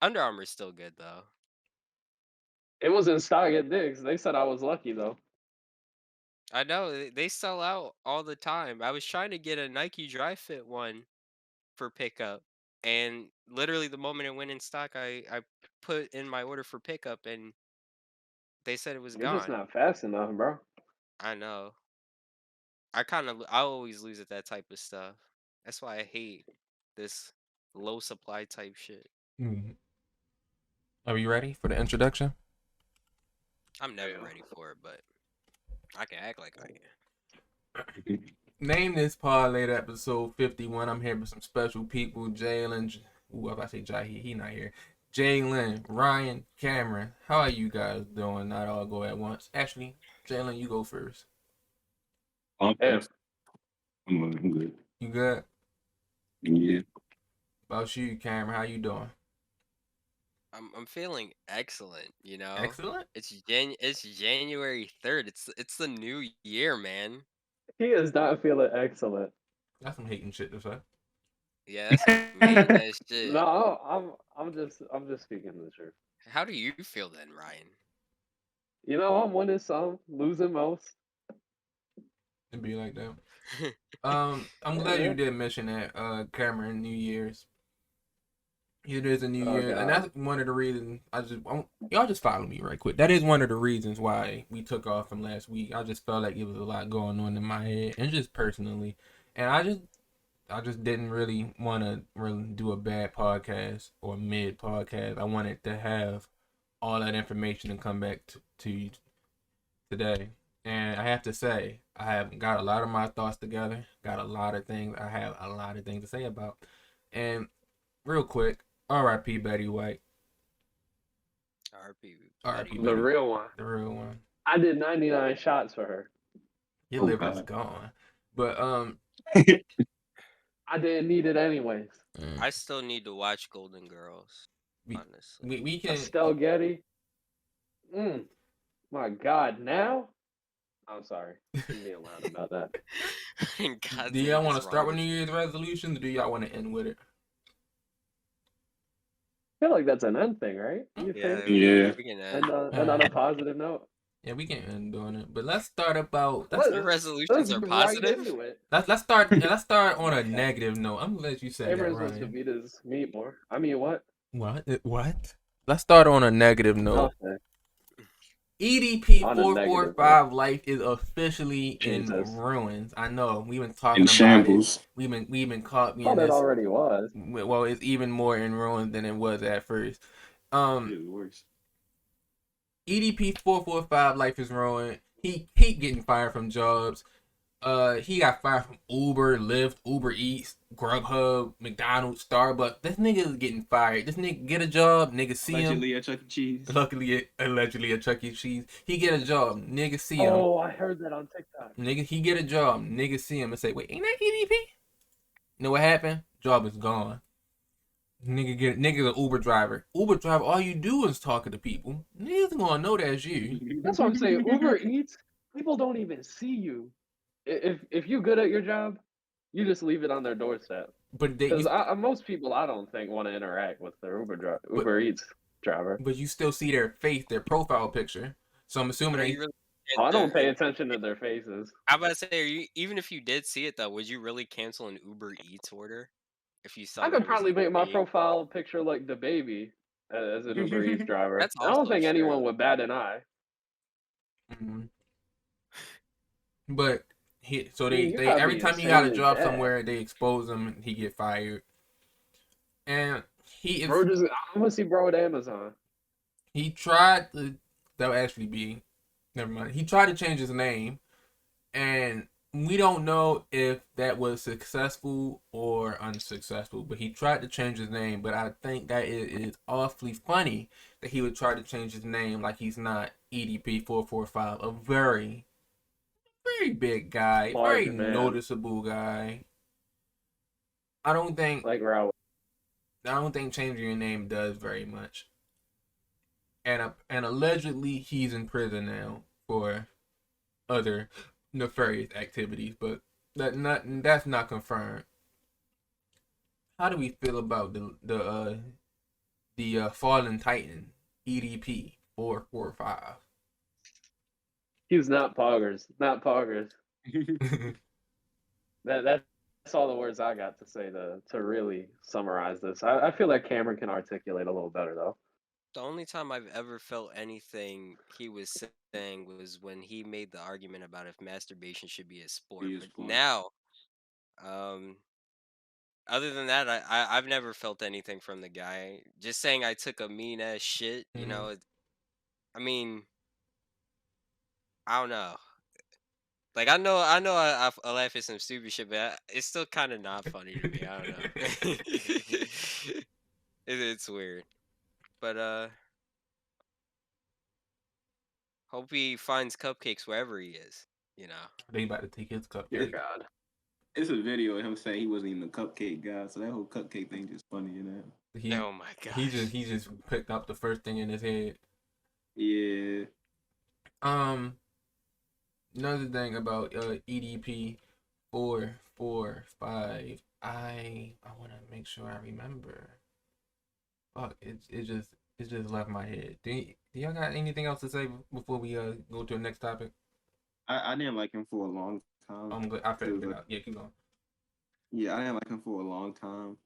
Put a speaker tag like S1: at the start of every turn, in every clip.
S1: Under Armour's still good though.
S2: It was in stock at Dick's. They said I was lucky though.
S1: I know they sell out all the time. I was trying to get a Nike Dry Fit one for pickup, and literally the moment it went in stock, I put in my order for pickup, and they said it was
S2: You're just
S1: gone.
S2: not fast enough, bro.
S1: I know. I always lose at that type of stuff. That's why I hate this low supply type shit.
S3: Mhm. Are you ready for the introduction?
S1: I'm never
S2: Yeah.
S1: ready for it, but I can act like I am.
S3: Name this parlay episode 51. I'm here with some special people. Jalen. Ooh, if I say Jai, he not here. Jalen, Ryan, Cameron. How are you guys doing? Not all go at once. Actually, Jalen, you go first.
S2: Yeah.
S4: I'm good.
S3: You good?
S4: Yeah.
S3: About you, Cameron, how you doing?
S1: I'm feeling excellent, you know?
S3: Excellent.
S1: It's January 3rd. It's the new year, man.
S2: He is not feeling excellent.
S3: That's some hating shit to say.
S1: Yeah, that's some hating ass shit.
S2: No, I'm just speaking the truth.
S1: How do you feel then, Ryan?
S2: You know, I'm winning some, losing most.
S3: It'd be like that. I'm glad you did mention that, Cameron, New Year's. It is a New Year, and that's one of the reasons y'all just follow me right quick. That is one of the reasons why we took off from last week. I just felt like it was a lot going on in my head, and just personally, and I just didn't really want to really do a bad podcast or mid podcast. I wanted to have all that information and come back to you today. And I have to say, I have got a lot of my thoughts together. Got a lot of things. I have a lot of things to say about. And real quick, R.I.P. Betty White.
S1: R.I.P.
S2: The real one.
S3: The real one.
S2: I did 99 shots for her.
S3: Your liver's gone. But
S2: I didn't need it anyways.
S1: I still need to watch Golden Girls. Honestly,
S3: we can.
S2: Estelle Getty. My God, now? I'm sorry. I'm being loud about that.
S3: Do y'all want to start with New Year's resolutions, or do y'all want to end with it?
S2: I feel like that's an end thing, right? You think?
S4: Yeah.
S1: We can
S2: end. And on a positive note.
S3: Yeah, we can end doing it, but let's start about.
S1: The resolutions are positive.
S3: Let's start. Let's start on a negative note. I'm gonna let you say that, Ryan.
S2: Everyone's supposed to beat his meat more. I mean, what?
S3: What? Let's start on a negative note.
S2: Okay.
S3: EDP445 life is officially in ruins. I know we've been talking about
S4: shambles.
S3: We've been caught me
S2: in this.
S3: It
S2: already was.
S3: Well, it's even more in ruins than it was at first. EDP445 life is ruined. He keep getting fired from jobs. He got fired from Uber, Lyft, Uber Eats, Grubhub, McDonald's, Starbucks. This nigga is getting fired. This nigga get a job, nigga see
S4: allegedly
S3: him.
S4: At Chuck E. Cheese.
S3: Allegedly at Chuck E. Cheese. He get a job, nigga see him.
S2: Oh, I heard that on TikTok.
S3: Nigga, he get a job, nigga see him and say, wait, ain't that EDP? You know what happened? Job is gone. Nigga's an Uber driver. Uber driver, all you do is talking to people. Niggas gonna know that's you.
S2: That's what I'm saying. Uber Eats, people don't even see you. If you're good at your job, you just leave it on their doorstep.
S3: But
S2: because most people, I don't think, want to interact with their Uber Eats driver.
S3: But you still see their face, their profile picture. So I'm assuming
S2: I don't pay attention to their faces.
S1: I'm about to say, even if you did see it though, would you really cancel an Uber Eats order if you saw?
S2: I could probably make my profile picture like the baby as an Uber Eats driver. I don't think anyone would bat an eye.
S3: Mm-hmm. But they every time he got a job somewhere, they expose him and he get fired. And he is.
S2: I'm gonna see bro at Amazon.
S3: He tried to. That would actually be. Never mind. He tried to change his name, and we don't know if that was successful or unsuccessful. But he tried to change his name. But I think that it is awfully funny that he would try to change his name like he's not EDP445, a very big guy, very noticeable guy. I don't think changing your name does very much. And allegedly he's in prison now for other nefarious activities, but that's not confirmed. How do we feel about the the Fallen Titan EDP 445.
S2: He's not poggers. Not poggers. That's all the words I got to say to really summarize this. I feel like Cameron can articulate a little better though.
S1: The only time I've ever felt anything he was saying was when he made the argument about if masturbation should be a sport.
S4: Be a
S1: But
S4: sport.
S1: now, um, other than that, I've never felt anything from the guy. Just saying I took a mean ass shit, you know. I mean, I don't know. Like I laugh at some stupid shit, but it's still kind of not funny to me. I don't know. It's weird, but hope he finds cupcakes wherever he is. You know.
S3: They about to take his
S2: Dear
S3: cupcake.
S2: God.
S4: It's a video of him saying he wasn't even a cupcake guy, so that whole cupcake thing just funny, you know.
S1: Oh my
S3: He
S1: gosh.
S3: just picked up the first thing in his head.
S4: Yeah.
S3: Another thing about EDP 445, I want to make sure I remember. Fuck, it just left my head. Do y'all got anything else to say before we go to the next topic?
S4: I didn't like him for a long time.
S3: I'm good. I figured it out. Yeah, keep going.
S4: Yeah, I didn't like him for a long time.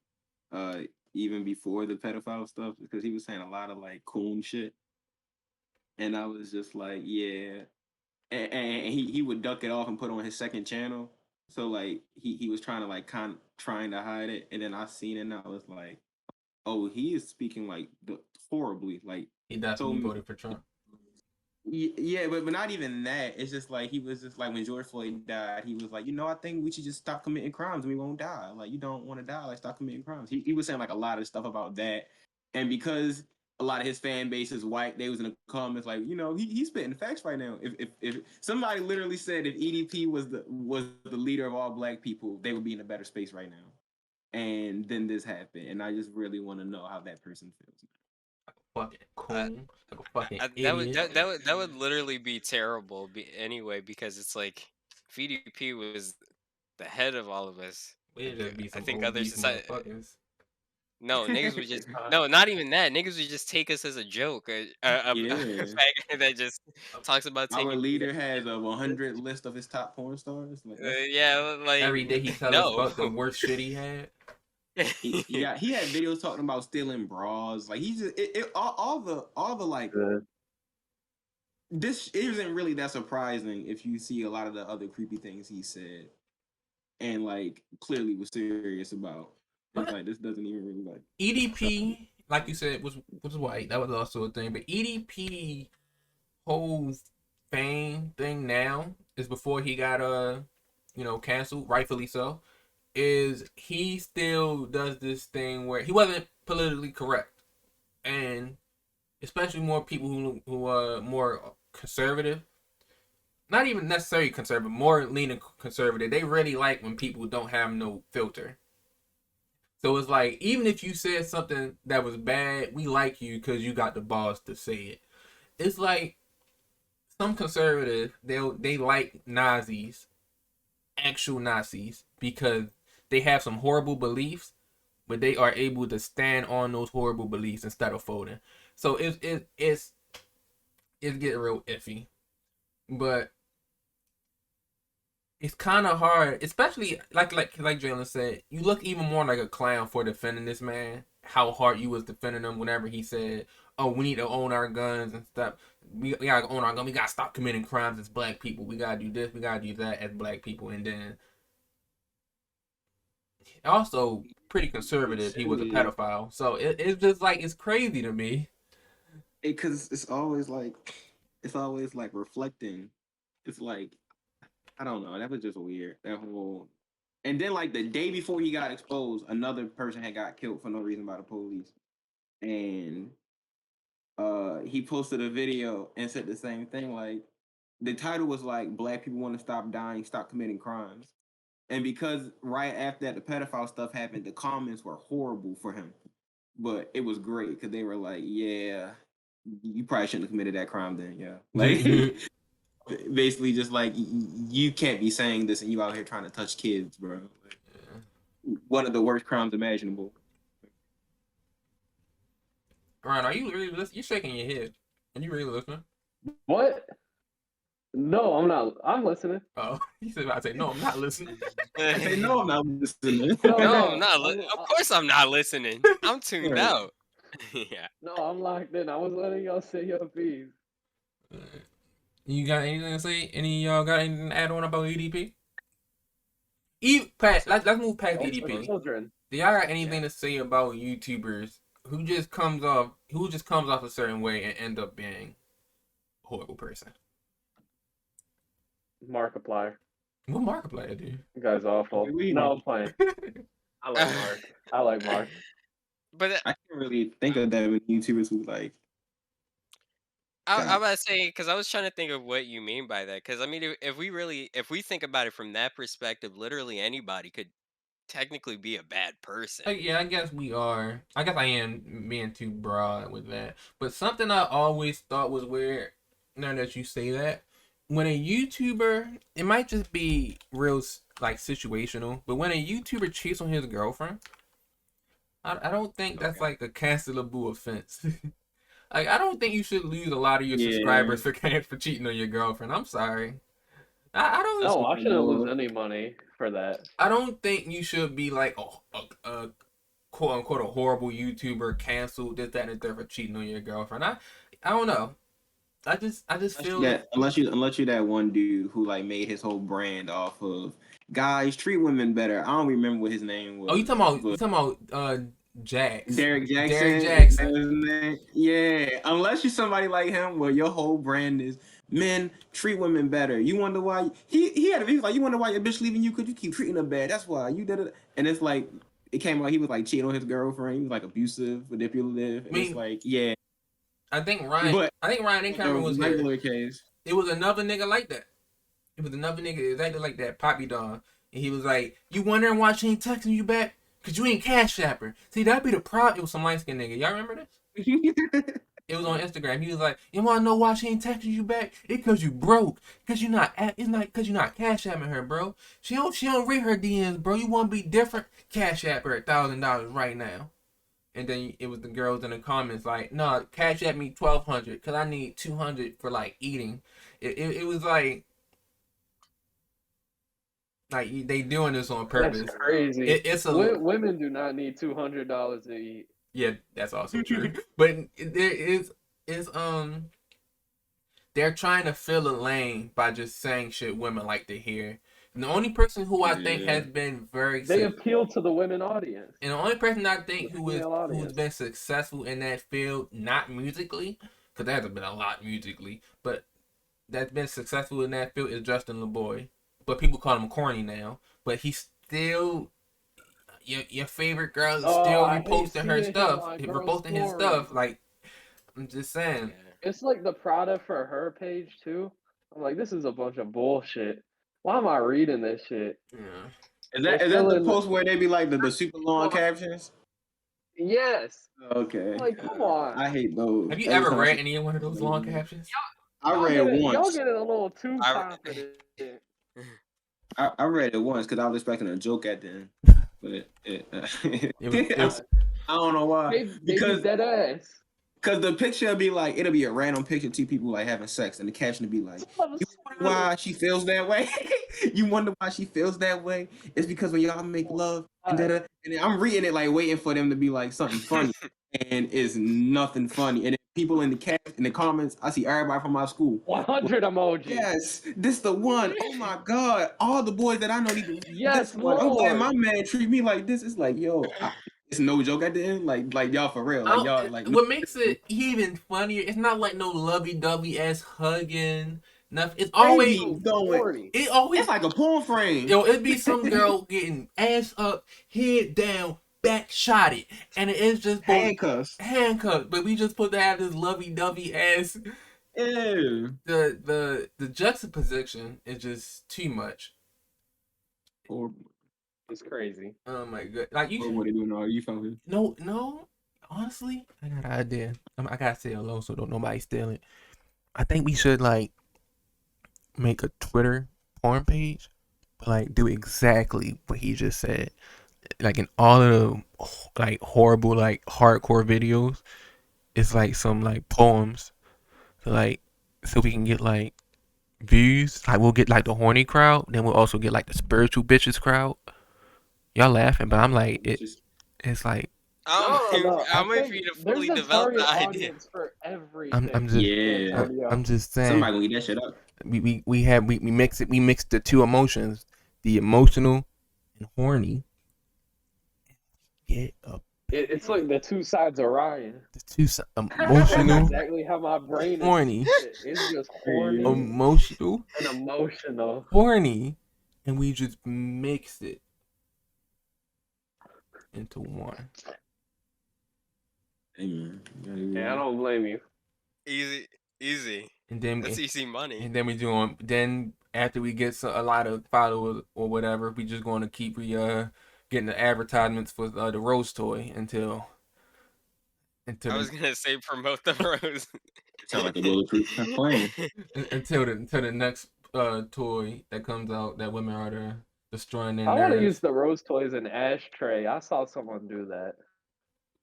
S4: Even before the pedophile stuff, because he was saying a lot of like coon shit, and I was just like, yeah. And he would duck it off and put on his second channel. So like he was trying to like trying to hide it, and then I seen it and I was like, oh, he is speaking like horribly, like
S3: He definitely voted for Trump.
S4: Yeah, but not even that. It's just like he was just like when George Floyd died, he was like, I think we should just stop committing crimes and we won't die. Like you don't want to die, like stop committing crimes. He was saying like a lot of stuff about that, and because a lot of his fan base is white, they was in the comments like, he's spitting facts right now. If somebody literally said if EDP was the leader of all black people, they would be in a better space right now. And then this happened, and I just really want to know how that person feels.
S3: Fucking coon, like a fucking
S1: that
S3: idiot.
S1: would literally be terrible. Anyway, because it's like if EDP was the head of all of us.
S3: We'd just be
S1: I
S3: some
S1: think other
S3: obese
S1: society.
S3: motherfuckers.
S1: No, niggas would just no, not even that. Niggas would just take us as a joke. A
S4: Yeah.
S1: faggot that just talks about
S4: Our
S1: taking.
S4: leader has a 100 list of his top porn stars. Like
S1: Yeah, like
S3: Every day he tells us
S1: no.
S3: about the worst shit he had.
S4: he had videos talking about stealing bras. Like he's just all the like. This isn't really that surprising if you see a lot of the other creepy things he said, and like clearly was serious about. It's like this doesn't even really like
S3: EDP, like you said, was white. That was also a thing. But EDP whole fame thing now is before he got canceled, rightfully so. Is he still does this thing where he wasn't politically correct, and especially more people who are more conservative, not even necessarily conservative, more leaning conservative. They really like when people don't have no filter. So it's like, even if you said something that was bad, we like you because you got the balls to say it. It's like some conservatives, they like Nazis, actual Nazis, because they have some horrible beliefs, but they are able to stand on those horrible beliefs instead of folding. So it's getting real iffy, but it's kind of hard, especially like Jalen said. You look even more like a clown for defending this man. How hard you was defending him whenever he said, "Oh, we need to own our guns and stuff. We gotta own our gun. We gotta stop committing crimes as black people. We gotta do this. We gotta do that as black people." And then also pretty conservative. He was a pedophile, so it's just like it's crazy to me.
S4: Because it's always like reflecting. It's like I don't know. That was just weird. That whole, and then like the day before he got exposed, another person had got killed for no reason by the police, and he posted a video and said the same thing. Like the title was like "Black people want to stop dying, stop committing crimes," and because right after that the pedophile stuff happened, the comments were horrible for him, but it was great because they were like, "Yeah, you probably shouldn't have committed that crime then." Yeah, like. Basically, just like you can't be saying this and you out here trying to touch kids, bro. Like, one of the worst crimes imaginable.
S3: Ryan, are you really listening? You're shaking your head. Are you really listening?
S2: What? No, I'm not. I'm listening.
S3: Oh, he said, I say, no, I'm not listening.
S4: I say no, I'm not listening.
S2: No,
S1: No, I'm
S2: no.
S1: not. Of course, I'm not listening. I'm tuned
S4: Right.
S1: out. Yeah.
S2: No, I'm locked in. I was letting y'all say your piece.
S3: You got anything to say? Any of y'all got anything to add on about EDP? Let's move past
S2: Don't touch
S3: EDP.
S2: children.
S3: Do y'all got anything to say about YouTubers who just comes off a certain way and end up being a horrible person?
S2: Markiplier.
S3: What Markiplier do?
S2: You guy's awful. No, I'm playing. I like Mark. I like Mark.
S1: But
S4: I can't really think of that with YouTubers who like.
S1: I'm about to say, because I was trying to think of what you mean by that. Because I mean, if we think about it from that perspective, literally anybody could technically be a bad person.
S3: Yeah, I guess we are. I guess I am being too broad with that. But something I always thought was weird, now that you say that, when a YouTuber, it might just be real like situational, but when a YouTuber cheats on his girlfriend, I don't think that's like a cancelable offense. Like, I don't think you should lose a lot of your subscribers for cheating on your girlfriend. I'm sorry. I don't.
S2: No, I shouldn't lose any money for that.
S3: I don't think you should be like a quote unquote a horrible YouTuber canceled this, that, and the third for cheating on your girlfriend. I don't know. I just feel
S4: that unless you're that one dude who like made his whole brand off of guys treat women better. I don't remember what his name was.
S3: Oh, you talking about Jax.
S4: Derek Jackson.
S3: Derek Jackson.
S4: That was his name. Yeah. Unless you're somebody like him where your whole brand is men treat women better. You wonder why he was like, you wonder why your bitch leaving you because you keep treating her bad. That's why you did it. And it's like it came out he was like cheating on his girlfriend. He was like abusive, manipulative. And it's like, yeah.
S3: I think Ryan and Cameron was
S4: regular case.
S3: It was another nigga like that. It was another nigga exactly like that, Poppy Don. And he was like, you wondering why she ain't texting you back? Cause you ain't Cash Apper. See, that'd be the problem. It was some light skinned nigga. Y'all remember this? It was on Instagram. He was like, you wanna know why she ain't texting you back? It's cause you broke. Cause you're not cause you're not Cash Apping her, bro. She don't read her DMs, bro. You wanna be different? Cash App her $1,000 right now. And then it was the girls in the comments like, no, Cash App me $1,200 because I need $200 for like eating. It was like they doing this on purpose.
S2: That's crazy.
S3: It's
S2: women do not need $200 to eat.
S3: Yeah, that's also true. But they're trying to fill a lane by just saying shit women like to hear. And the only person who I think has been
S2: they appeal to the women audience.
S3: And the only person I think who's been successful in that field, not musically, because there hasn't been a lot musically, but that's been successful in that field is Justin LeBoy. But people call him corny now. But he's still your favorite girl is still reposting her stuff, reposting his stuff. Like, I'm just saying.
S2: It's like the Prada for her page too. I'm like, this is a bunch of bullshit. Why am I reading this shit?
S4: Yeah. Is that the post where they be like the super long captions?
S2: Yes.
S4: Okay.
S2: Like, come on.
S4: I hate those.
S3: Have you ever read any one of those long captions?
S4: I read once.
S2: Y'all get it a little too confident.
S4: I read it once because I was expecting a joke at the end, but I don't know why.
S2: Because dead ass.
S4: Because the picture will be like, it'll be a random picture of two people like having sex, and the caption will be like, you wonder why she feels that way? You wonder why she feels that way? It's because when y'all make love, and I'm reading it like waiting for them to be like something funny, and it's nothing funny. And then people in the comments, I see everybody from my school.
S2: 100 emojis.
S4: Yes, this the one. Oh my God, all the boys that I know need to.
S2: Yes,
S4: Lord. I'm glad my man treat me like this. It's like, yo. It's no joke at the end, like y'all for real, like y'all like.
S3: What makes it even funnier? It's not like no lovey-dovey ass hugging. Nothing. It's always
S4: going. It's like a porn frame.
S3: Yo, it'd be some girl getting ass up, head down, back shotted, and it is just
S4: handcuffs.
S3: But we just put to have this lovey-dovey ass.
S4: Yeah.
S3: The juxtaposition is just too much.
S2: It's crazy.
S3: Oh my god! Like you.
S4: What are you doing? You found it?
S3: No. Honestly, I got an idea. I gotta say hello so don't nobody steal it. I think we should like make a Twitter porn page, but like do exactly what he just said. Like in all of the like horrible like hardcore videos, it's like some like poems, like so we can get like views. Like we'll get like the horny crowd, then we'll also get like the spiritual bitches crowd. Y'all laughing, but I'm like
S4: It's just
S3: it's like
S2: No. I
S1: I'm waiting for
S2: think
S1: you to
S2: there's
S1: fully
S2: a
S1: develop the
S2: target
S1: idea.
S2: audience for
S3: I'm
S2: everything,
S3: just
S4: yeah.
S3: I'm
S2: Antonio.
S3: just saying
S4: Somebody gonna eat that shit up.
S3: we mix the two emotions, the emotional and horny. Get up.
S2: It's like the two sides of Ryan.
S3: The two
S2: That's
S3: emotional,
S2: exactly how my brain is.
S3: horny,
S2: It's just horny
S3: emotional,
S2: and emotional.
S3: horny, and we just mix it into one.
S4: Hey, man.
S2: Yeah, I don't blame you.
S1: Easy.
S3: And then
S1: That's easy money.
S3: And then we doing then after we get a lot of followers or whatever, we just going to keep getting the advertisements for the rose toy until
S1: I was gonna say promote the rose.
S4: Sound like a bulletproof plan.
S3: until the next toy that comes out that women are destroying their
S2: I want to
S3: nerves.
S2: use the rose toy as an ashtray. I saw someone do that.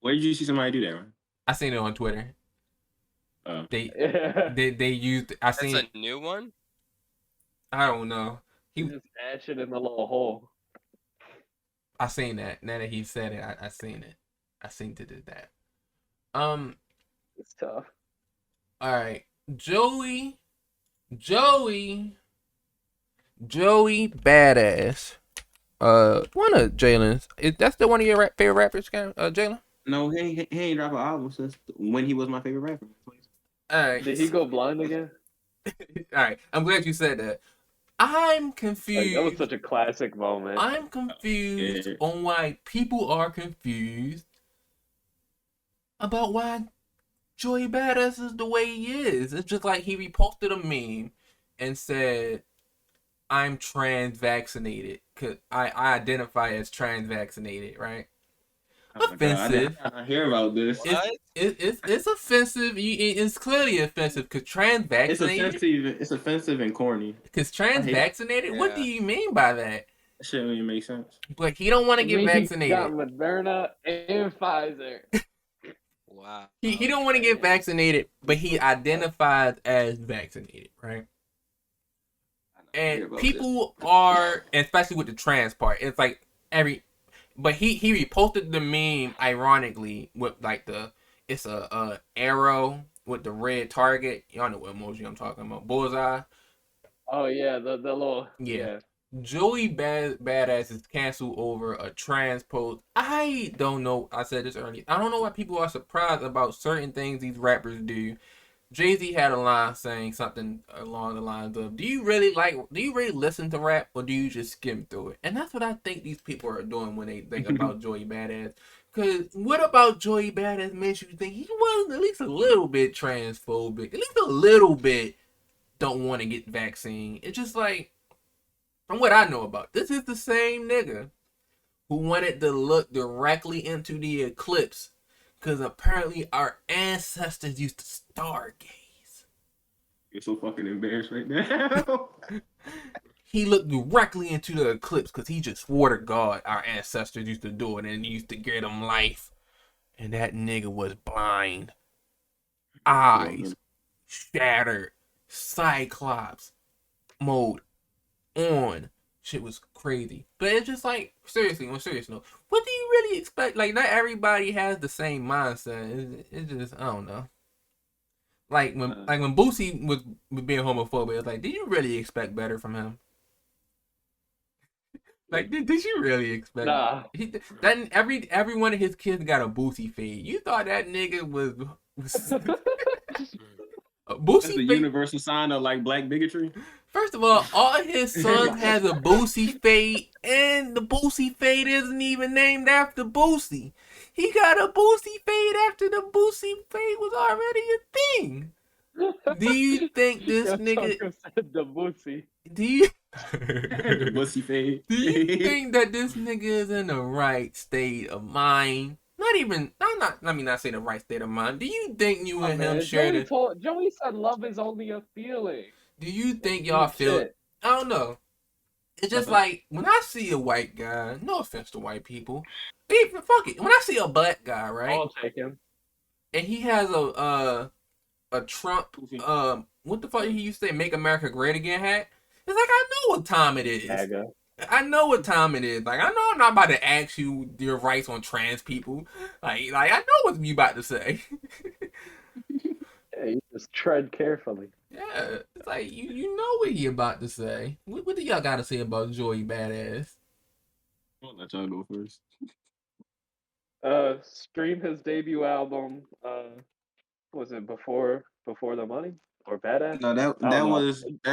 S4: Where did you see somebody do that, man?
S3: I seen it on Twitter.
S2: Yeah.
S3: They used. I seen.
S1: That's a new one.
S3: I don't know.
S2: You just ash it in the little hole.
S3: I seen that. Now that he said it, I seen it. I seen to do that.
S2: It's tough.
S3: All right, Joey Badass. One of Jalen's. That's the one of your favorite rappers, Jalen?
S4: No, he ain't drop an album since when he was my favorite rapper.
S3: All right.
S2: Did he go blind again?
S3: All right. I'm glad you said that. I'm confused.
S2: Like, that was such a classic moment.
S3: I'm confused on why people are confused about why Joey Badass is the way he is. It's just like he reposted a meme and said, I'm trans vaccinated because I identify as trans vaccinated, right?
S4: Oh
S3: offensive.
S4: I hear about this.
S3: It's offensive. It's clearly offensive because trans vaccinated.
S4: It's offensive and corny.
S3: Because trans vaccinated. What do you mean by that?
S4: That shit don't even make sense.
S3: Like he don't want to get vaccinated.
S2: He got Moderna and Pfizer.
S1: Wow.
S3: He don't want to get vaccinated, but he identifies as vaccinated, right? And people are, especially with the trans part, it's like but he reposted the meme ironically with like it's a arrow with the red target. Y'all know what emoji I'm talking about. Bullseye.
S2: Oh yeah, the little
S3: yeah. Joey Badass is canceled over a trans post. I don't know. I said this earlier. I don't know why people are surprised about certain things these rappers do. Jay-Z had a line saying something along the lines of, do you really listen to rap or do you just skim through it? And that's what I think these people are doing when they think about Joey Badass. Because what about Joey Badass makes you think he was at least a little bit transphobic? At least a little bit don't want to get vaccine. It's just like, from what I know about, this is the same nigga who wanted to look directly into the eclipse. Because apparently our ancestors used to stargaze.
S4: You're so fucking embarrassed right now.
S3: He looked directly into the eclipse because he just swore to God our ancestors used to do it and used to give them life. And that nigga was blind. Eyes shattered. Cyclops mode on. Shit was crazy. But it's just like, seriously, on a serious note, what do you really expect? Like, not everybody has the same mindset. It's just, I don't know. Like when Boosie was being homophobic, it's like, did you really expect better from him? Like, did you really expect?
S2: Nah.
S3: That every one of his kids got a Boosie fade. You thought that nigga was
S4: Boosie? That's the universal sign of like black bigotry.
S3: First of all his sons has a Boosie fade, and the Boosie fade isn't even named after Boosie. He got a Boosie fade after the Boosie fade was already a thing. Do you think this nigga
S2: said the Boosie?
S3: Do you
S4: the Boosie fade?
S3: Do you think that this nigga is in the right state of mind? Let me not say the right state of mind. Do you think you and him share the...
S2: Joey said love is only a feeling.
S3: Do you think y'all feel it? I don't know. It's just like, when I see a white guy, no offense to white people, even fuck it. When I see a black guy, right?
S2: I'll take him.
S3: and he has a Trump what the fuck he used to say, "Make America Great Again" hat. It's like, I know what time it is.
S2: Aga.
S3: I know what time it is. Like, I know I'm not about to ask you your rights on trans people. Like I know what you about to say.
S2: Yeah, you just tread carefully.
S3: Yeah, it's like you know what he about to say. What do y'all got to say about Joey Badass?
S4: I'll let y'all go first.
S2: Stream his debut album. Was it before the money or Badass?
S4: No, that
S2: I
S4: that
S2: don't know.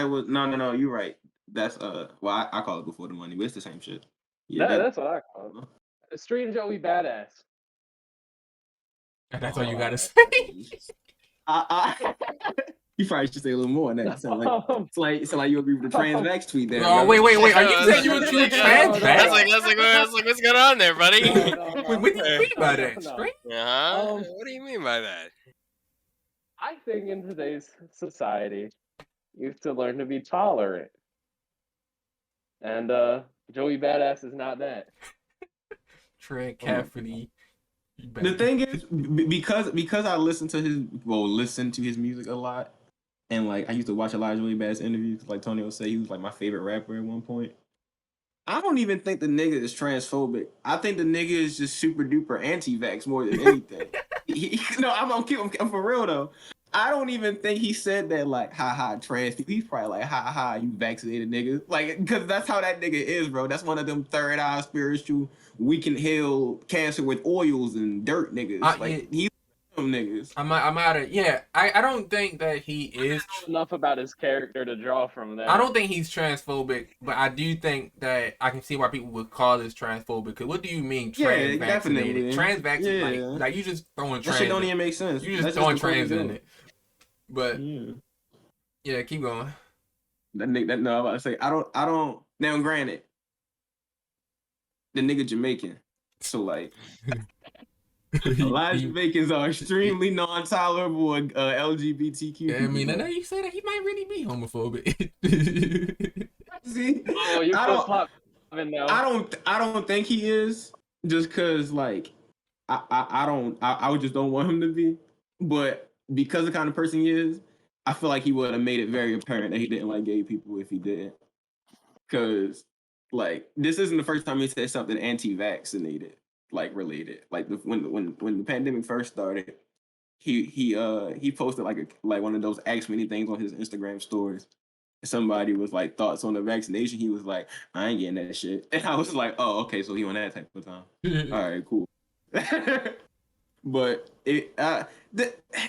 S4: was no. You're right. That's well, I call it Before the Money, but it's the same shit. Yeah,
S2: That's what I call it. Stream Joey Badass.
S3: That's all you got to say.
S4: I you probably should say a little more on that. It's like you agree with the trans vax tweet there.
S3: Oh, wait. Are you saying you agree with trans
S1: That's
S3: vax?
S1: like, what's going on there, buddy?
S3: Wait, what do you mean by that? Straight?
S1: What do you mean by that?
S2: I think in today's society, you have to learn to be tolerant. And Joey Badass is not that.
S3: Trent Cafferty.
S4: The thing is, because I listen to his music a lot, and like I used to watch a lot of Joey Badass interviews. Like Tonio said, he was like my favorite rapper at one point. I don't even think the nigga is transphobic. I think the nigga is just super duper anti-vax more than anything. I'm for real though. I don't even think he said that like, haha, trans people. He's probably like, haha, you vaccinated niggas. Like, because that's how that nigga is, bro. That's one of them third eye spiritual, we can heal cancer with oils and dirt niggas. He's them niggas.
S3: I'm out of, yeah. I don't think that he is.
S2: Enough about his character to draw from that.
S3: I don't think he's transphobic, but I do think that I can see why people would call this transphobic. Because what do you mean trans vaccinated? Trans vaccinated, like you just throwing trans.
S4: That shit don't even make sense.
S3: You just throwing trans in it. But yeah, keep going.
S4: I'm about to say I don't. Now, granted, the nigga Jamaican, so like a lot of Jamaicans are extremely non-tolerable LGBTQ.
S3: Yeah, I mean, I know you say that he might really be homophobic.
S4: See, I don't think he is, just cause like I just don't want him to be, but. Because the kind of person he is, I feel like he would have made it very apparent that he didn't like gay people if he didn't. Because, like, this isn't the first time he said something anti-vaccinated, like related. Like when the pandemic first started, he posted like one of those ask me anything on his Instagram stories. Somebody was like thoughts on the vaccination. He was like, I ain't getting that shit, and I was like, oh, okay, so he on that type of time. All right, cool. But and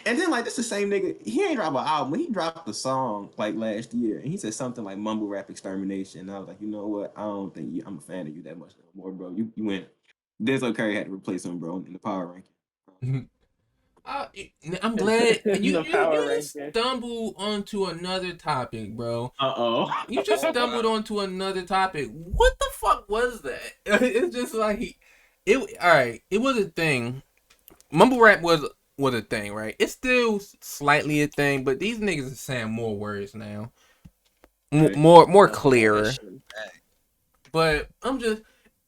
S4: then like this the same nigga. He ain't dropped an album. He dropped a song like last year, and he said something like mumble rap extermination. And I was like, you know what? I don't think I'm a fan of you that much no more, bro. You went. Denzel Curry had to replace him, bro, in the power ranking.
S3: I'm glad you stumbled onto another topic, bro. You just stumbled onto another topic. What the fuck was that? It's just like it. All right, it was a thing. Mumble rap was a thing, right? It's still slightly a thing, but these niggas are saying more words now, more clearer. But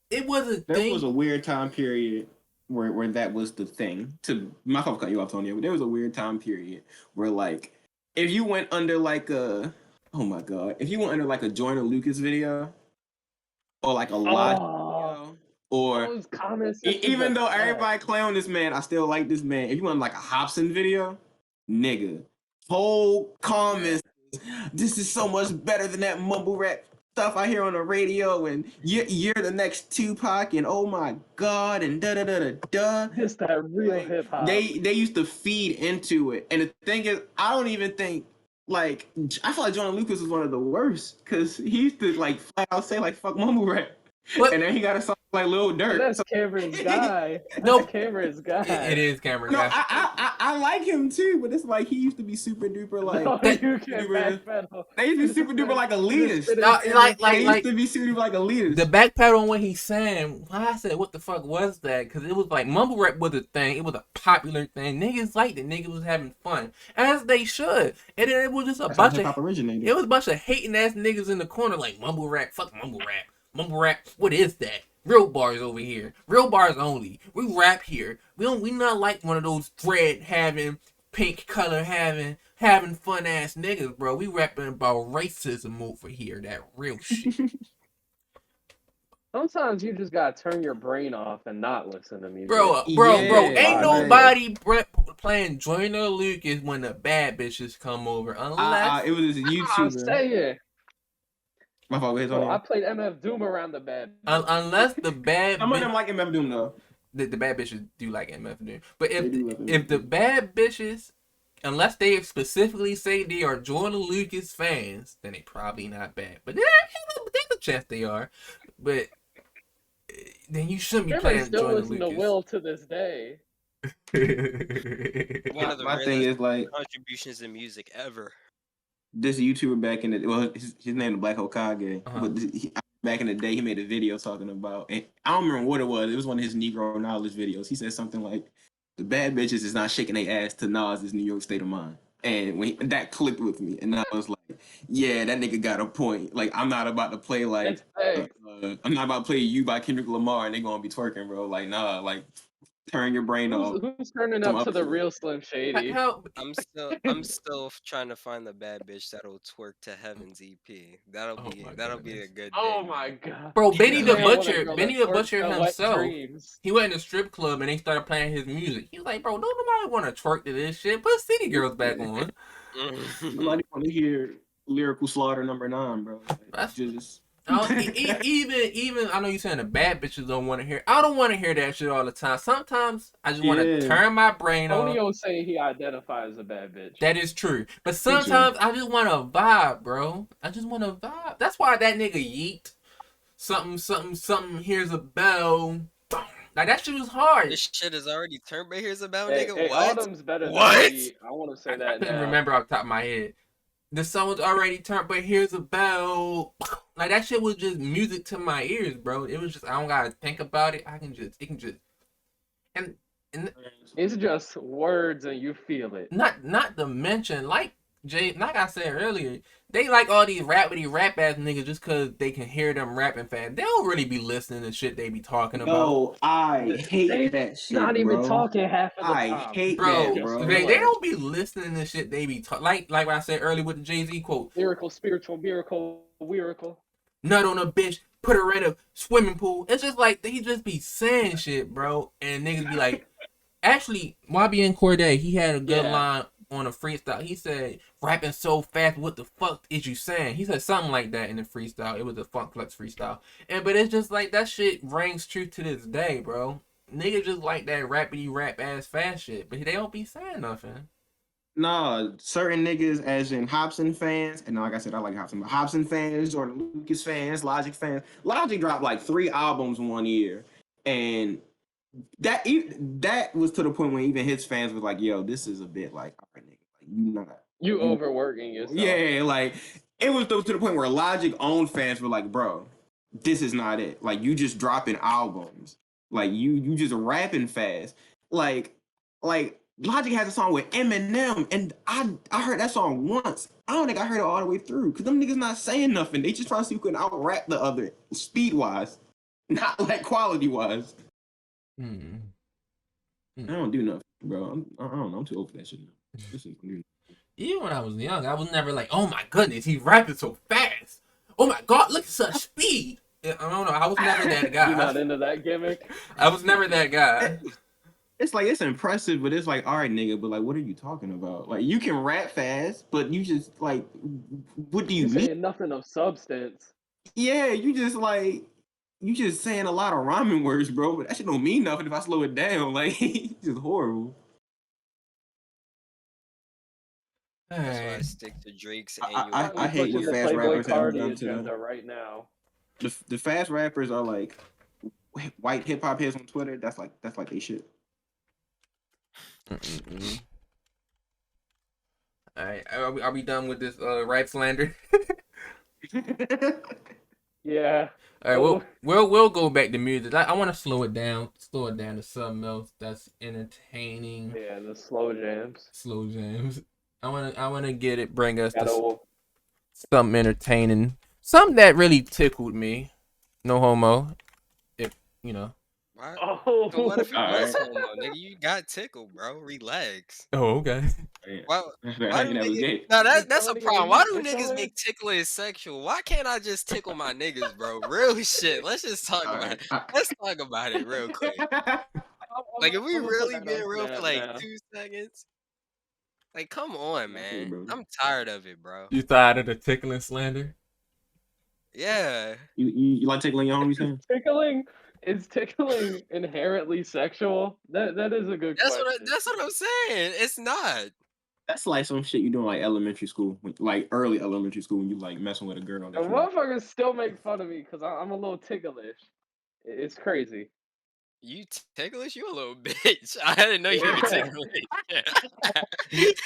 S3: it was a thing.
S4: There was a weird time period where that was the thing. My fault for cutting you off, Tonio, but there was a weird time period where like if you went under like a Joyner Lucas video or like a Lodge video. Or even though everybody clown this man, I still like this man. If you want like a Hobson video, nigga, whole comments, this is so much better than that mumble rap stuff I hear on the radio, and you're the next Tupac, and oh my god, and da da da da da.
S2: It's that real hip hop.
S4: They used to feed into it, and the thing is, I don't even think. Like, I feel like John Lucas was one of the worst because he used to like flat out say like fuck mumble rap. And then he got a song like Lil Durk.
S2: That's Cameron's guy.
S3: No,
S2: Cameron's guy.
S3: It is Cameron's
S4: guy.
S3: No,
S4: I like him too, but it's like he used to be super duper like.
S2: No,
S4: they used to be super duper like elitist. They used to be super duper like elitist.
S3: The backpedal on what he's saying. I said, what the fuck was that? Because it was like mumble rap was a thing. It was a popular thing. Niggas liked it. Niggas was having fun, as they should. And then it was just a bunch of hating ass niggas in the corner like mumble rap. Fuck mumble rap. Mumble rap, what is that? Real bars over here. Real bars only. We rap here. We not like one of those thread having, pink color having fun ass niggas, bro. We rapping about racism over here. That real shit.
S2: Sometimes you just gotta turn your brain off and not listen to music.
S3: Bro, ain't nobody playing Joyner Lucas when the bad bitches come over. Unless
S4: it was a YouTuber.
S2: I'm saying.
S4: My fault.
S2: Bro, I played MF Doom around the bad.
S3: Unless the bad.
S4: Some of them like MF Doom though.
S3: The bad bitches do like MF Doom, but if the bad bitches, unless they specifically say they are Joyner Lucas fans, then they probably not bad. But there's a chance they are. But then you shouldn't be playing Joyner Lucas.
S2: To Will to this day.
S1: One of the
S4: my thing is like
S1: contributions in music ever.
S4: This YouTuber back in his name is Black Hokage, but back in the day he made a video talking about, and I don't remember what it was. It was one of his Negro knowledge videos. He said something like, "The bad bitches is not shaking their ass to Nas's New York State of Mind," and when that clicked with me, and I was like, "Yeah, that nigga got a point." Like I'm not about to play like I'm not about to play "You" by Kendrick Lamar, and they gonna be twerking, bro. Like nah, like. Turn your brain off.
S2: Who's turning up to the real Slim Shady?
S1: I'm still trying to find the bad bitch that'll twerk to Heaven's EP. That'll be a good day.
S2: Oh my god.
S3: Bro, Benny the Butcher himself. He went in a strip club and they started playing his music. He was like, bro, don't nobody want to twerk to this shit. Put City Girls back on.
S4: Nobody want to hear Lyrical Slaughter #9, bro. That's just.
S3: Even I know you're saying the bad bitches don't want to hear. I don't want to hear that shit all the time. Sometimes I just want to turn my brain off.
S2: Tonio saying he identifies as a bad bitch.
S3: That is true. But sometimes I just want to vibe, bro. I just want to vibe. That's why that nigga Yeet. Something. Here's a bell. Like that shit was hard.
S1: This shit is already turned, but here's a bell,
S2: nigga.
S1: Hey, what?
S2: Autumn's better than
S1: Yeet.
S2: I want to say that.
S3: I couldn't remember off the top of my head. The song's already turned, but here's a bell. Like that shit was just music to my ears, bro. It was just I don't gotta think about it. It can just and
S2: it's just words and you feel it.
S3: Not to mention, like I said earlier, they like all these rap ass niggas just cause they can hear them rapping fast. They don't really be listening to shit they be talking about.
S4: No, I hate that shit.
S2: Not even talking half of the time.
S4: I hate that, bro.
S3: They don't be listening to shit they be talking. Like what I said earlier with the Jay-Z quote.
S2: Lyrical, spiritual, miracle.
S3: Nut on a bitch, put her in a swimming pool. It's just like he just be saying shit, bro, and niggas be like. Actually, YBN Corday, he had a good line on a freestyle. He said, rapping so fast, what the fuck is you saying? He said something like that in the freestyle. It was a Funk Flex freestyle. But it's just like, that shit rings true to this day, bro. Niggas just like that rappity rap ass fast shit, but they don't be saying nothing.
S4: Nah, certain niggas, as in Hobson fans, and like I said, I like Hobson, but Hobson fans, or Lucas fans, Logic fans. Logic dropped like 3 albums in 1 year, and that was to the point where even his fans was like, "Yo, this is a bit like, all right, nigga, like you
S2: overworking yourself."
S4: Yeah, like it was to the point where Logic own fans were like, "Bro, this is not it. Like you just dropping albums, like you just rapping fast, like." Logic has a song with Eminem, and I heard that song once. I don't think I heard it all the way through, because them niggas not saying nothing. They just trying to see who can out-rap the other, speed-wise, not like quality-wise. I don't do nothing, bro. I don't know. I'm too old for that shit now.
S3: Even when I was young, I was never like, oh my goodness, he's rapping so fast. Oh my god, look at such speed. I don't know. I was never that guy.
S2: You're not into that gimmick?
S3: I was never that guy.
S4: It's like, it's impressive, but it's like, all right, nigga, but like, what are you talking about? Like, you can rap fast, but you just like, what do you mean?
S2: Saying nothing of substance.
S4: Yeah, you just saying a lot of rhyming words, bro, but that shit don't mean nothing if I slow it down. Like, it's just horrible.
S1: That's why I stick to Drake's.
S4: I hate what fast rappers have done to them.
S2: Right now.
S4: The fast rappers are like white hip hop heads on Twitter. That's like they shit.
S3: All right, are we done with this rap slander?
S2: Yeah.
S3: All right, we'll go back to music. I want to slow it down to something else that's entertaining.
S2: Yeah, the slow jams.
S3: I want to bring us to something entertaining, something that really tickled me. No homo. If you know.
S1: Why?
S2: Oh,
S1: So what if it was
S4: Alright.
S1: homo, nigga? You got tickled, bro. Relax.
S3: Oh, okay.
S4: Yeah.
S1: Why? Why do
S4: That was
S1: niggas?
S4: gay.
S1: No, that's a
S2: Tonio,
S1: problem. Why do
S2: you
S1: niggas
S2: tickling?
S1: make tickling sexual? Why can't I just tickle my niggas, bro? Real shit. Let's just talk about it.
S4: Alright.
S1: Let's talk about it real quick. Like, if we
S2: I'm gonna put
S1: really
S2: that on
S1: being real for
S2: Snap
S1: like
S2: now.
S1: 2 seconds, like, come on,
S4: Okay,
S1: man.
S4: bro.
S1: I'm tired of it, bro.
S3: You tired of the tickling slander?
S1: Yeah.
S4: You like tickling your homies, Sam?
S2: Is tickling inherently sexual? That is a good question.
S1: That's what I'm saying. It's not.
S4: That's like some shit you do in like elementary school, like early elementary school when you like messing with a girl that
S2: And
S4: you like.
S2: motherfuckers still make fun of me because I'm a little ticklish. It's crazy.
S1: You ticklish? You a little bitch. I didn't know you were
S2: Yeah.
S1: ticklish.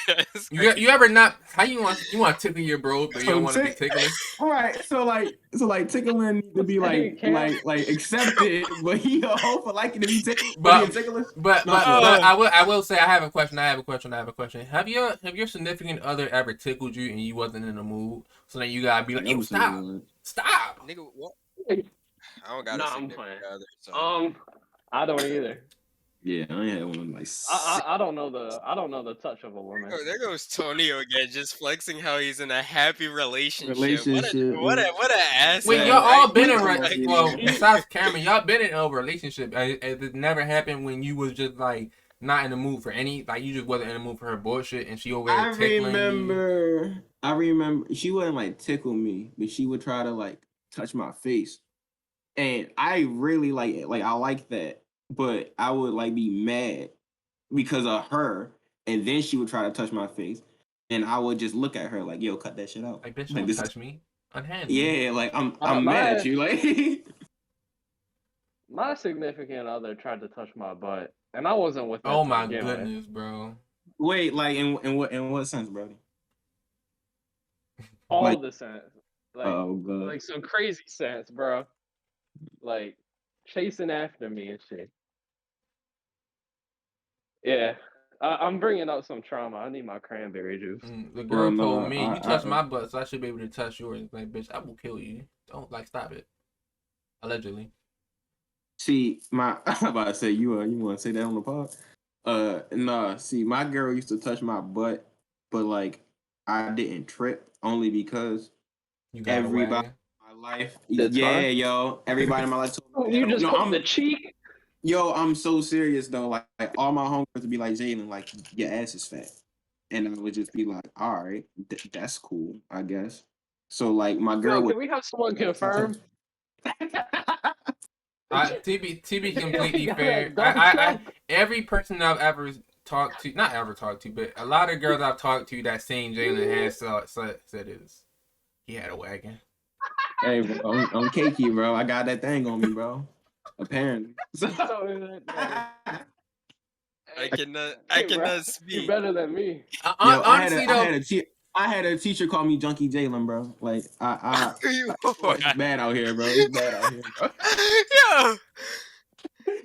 S1: That's
S3: You
S1: crazy.
S3: ever not? How you want to tickle your bro, but you don't
S4: So
S3: want to be ticklish?
S4: all right, so like tickling need to be
S2: Hey, Cam.
S4: like accepted, but he a hoe for liking to be tickled, but he a
S3: But
S4: ticklish.
S3: but
S4: Not
S3: but
S4: for
S3: but
S1: Oh.
S3: I will say I have a question. Have your significant other ever tickled you and you wasn't in the mood? So then you gotta be like, yo, stop.
S1: Nigga, what?
S2: Hey.
S1: I don't got a
S2: Nah, I'm
S1: significant
S2: playing.
S1: other, so.
S2: I don't either.
S4: Yeah, I ain't had one of them, like
S2: I don't know the touch of a woman.
S1: Oh, there goes Tonio again, just flexing how he's in a happy relationship.
S4: relationship.
S1: What a
S3: Wait,
S1: asshole,
S3: y'all
S1: right?
S3: all been in
S1: Like,
S3: well besides Cameron, y'all been in a relationship. It never happened when you was just like not in the mood for any, like you just wasn't in the mood for her bullshit, and she over there tickling you.
S4: I remember she wouldn't like tickle me, but she would try to like touch my face. And I really like I like that, but I would like be mad because of her, and then she would try to touch my face, and I would just look at her like, "Yo, cut that shit out."
S3: Like, bitch,
S4: Like
S3: don't
S4: this,
S3: touch me, unhand me.
S4: yeah, like
S2: Uh,
S4: I'm mad at
S2: my
S4: you, like.
S2: my significant other tried to touch my butt, and I wasn't with that
S3: Oh
S2: to
S3: my
S2: begin with.
S3: goodness, bro.
S4: Wait, like in what sense, Brody?
S2: All
S4: Like,
S2: the sense,
S4: oh god.
S2: like some crazy sense, bro. Like chasing after me and shit. Yeah, I'm bringing up some trauma. I need my cranberry juice.
S3: The
S4: Well,
S3: girl told
S4: no,
S3: me, you touch my butt, so I should be able to touch yours. Like, bitch, I will kill you. Don't like stop it. Allegedly.
S4: see my. I'm about to say you want to say that on the pod? Nah. See, my girl used to touch my butt, but like I didn't trip only because
S3: You got a
S4: everybody
S3: wagon.
S4: in my life,
S2: It's
S4: yeah,
S2: fine.
S4: yo, everybody in my life told me
S2: You
S4: that.
S2: just
S4: No,
S2: put the cheek.
S4: I'm so serious though. Like all my homegirls would be like, Jalen, like your ass is fat, and I would just be like, all right, that's cool, I guess. So like my girl
S2: Yo,
S4: would.
S2: can we have someone confirm?
S3: To be completely
S2: Got
S3: fair,
S2: that dumb truck.
S3: every person I've ever talked to, not ever talked to, but a lot of girls I've talked to that same Jalen has said is he had a wagon.
S4: Hey, bro, I'm cakey, bro. I got that thing on me, bro. Apparently.
S1: I cannot
S2: Hey, bro, you
S1: speak.
S2: better than me.
S4: Yo,
S3: Honestly though,
S4: I had a teacher call me Junkie Jalen, bro. Like
S1: You
S4: it's bad out here, bro. It's bad out here, bro.
S1: Yo,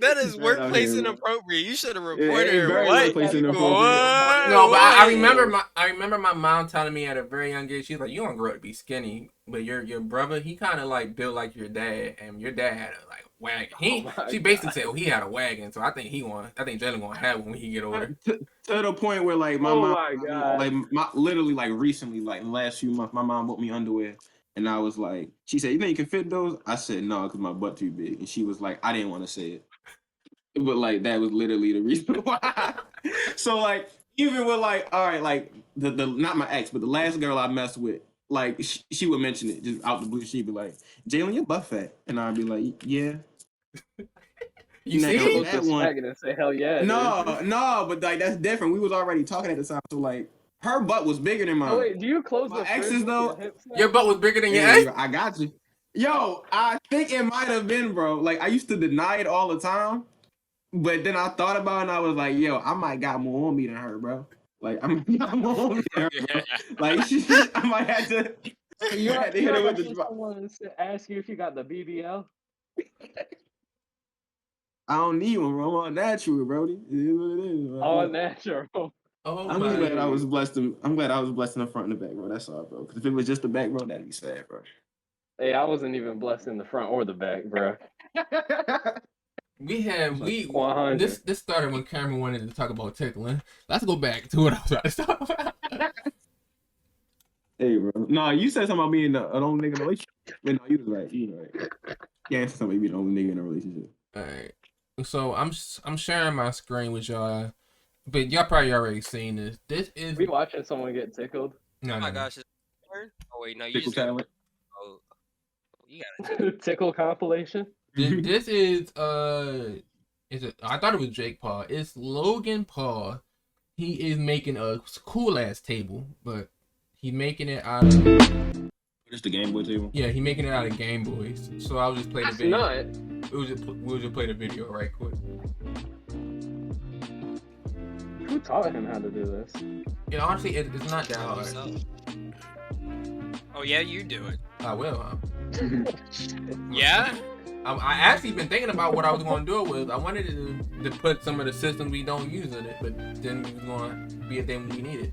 S1: that
S4: It's
S1: is
S4: bad out
S1: workplace
S4: here, bro.
S1: inappropriate. You should have reported
S4: It's
S1: her.
S4: very
S1: What?
S4: workplace inappropriate.
S3: no, but I remember
S1: What?
S3: I remember my mom telling me at a very young age, she's like, you don't grow up to be skinny, but your brother, he kind of like built like your dad, and your dad had a like wagon. She basically said, oh, he had a wagon, so I think Jalen gonna have one when he get older.
S4: To the point where like my
S2: Oh
S4: mom,
S2: my god.
S4: like literally like recently, like in the last few months, my mom bought me underwear, and I was like, she said, "You think you can fit those?" I said, "No, because my butt too big," and she was like, "I didn't want to say it." But like that was literally the reason why. So like even with like all right, like the not my ex, but the last girl I messed with, like she would mention it just out the blue. She'd be like, "Jalen, your butt fat," and I'd be like, "Yeah."
S3: You
S4: Now
S3: see?
S2: Close
S4: that
S2: this
S4: one,
S2: wagon and say, hell yeah, it is.
S4: no, but like that's different. We was already talking at the time, so like her butt was bigger than
S2: Oh
S4: mine.
S2: wait, do you close
S4: My
S2: the
S4: exes
S2: fridge with your
S4: though,
S2: hips now?
S3: Your butt was bigger than your
S4: yeah,
S3: ex?
S4: I got you. Yo, I think it might have been, bro. Like I used to deny it all the time. But then I thought about it and I was like, yo, I might got more on me than her, bro. Like, I might got more on me than her, bro. Like, I might have to,
S2: You,
S4: had to
S2: you
S4: hit her
S2: ever
S4: with the
S2: hear
S4: drop.
S2: someone ask you if you got the BBL?
S4: I don't need one, bro. I'm all natural, Brody. It is what it is, bro.
S2: All natural.
S3: Oh
S4: I'm just
S3: my.
S4: glad I was blessed. I'm glad I was blessed in the front and the back, bro. That's all, bro. Because if it was just the back, bro, that'd be sad, bro.
S2: Hey, I wasn't even blessed in the front or the back, bro.
S3: This started when Cameron wanted to talk about tickling. Let's go back to what I was about to talk about.
S4: Hey, bro. No, you said something about being the only nigga in a relationship. But no, you was right. You was right. Yeah, answer somebody being the only nigga in a relationship.
S3: All right. So I'm sharing my screen with y'all, but y'all probably already seen this. This is
S2: we watching someone get tickled.
S3: No,
S1: Oh my
S3: no.
S1: gosh! Oh wait, no, you
S4: Tickle
S1: just got.
S4: talent.
S1: Oh, you gotta.
S2: Tickle compilation.
S3: This is I thought it was Jake Paul. It's Logan Paul. He is making a cool ass table, but he's making it out of.
S4: Just the Game Boy table.
S3: Yeah, he's making it out of Game Boys. So I'll just play the
S2: That's
S3: video.
S2: not.
S3: We'll just play the video right quick.
S2: Who taught him how to do this?
S3: Yeah, honestly, it's not that hard.
S1: Oh yeah, you do it.
S3: I will.
S1: Yeah.
S3: I actually been thinking about what I was going to do with. I wanted to put some of the systems we don't use in it, but then it was going to be a thing we needed.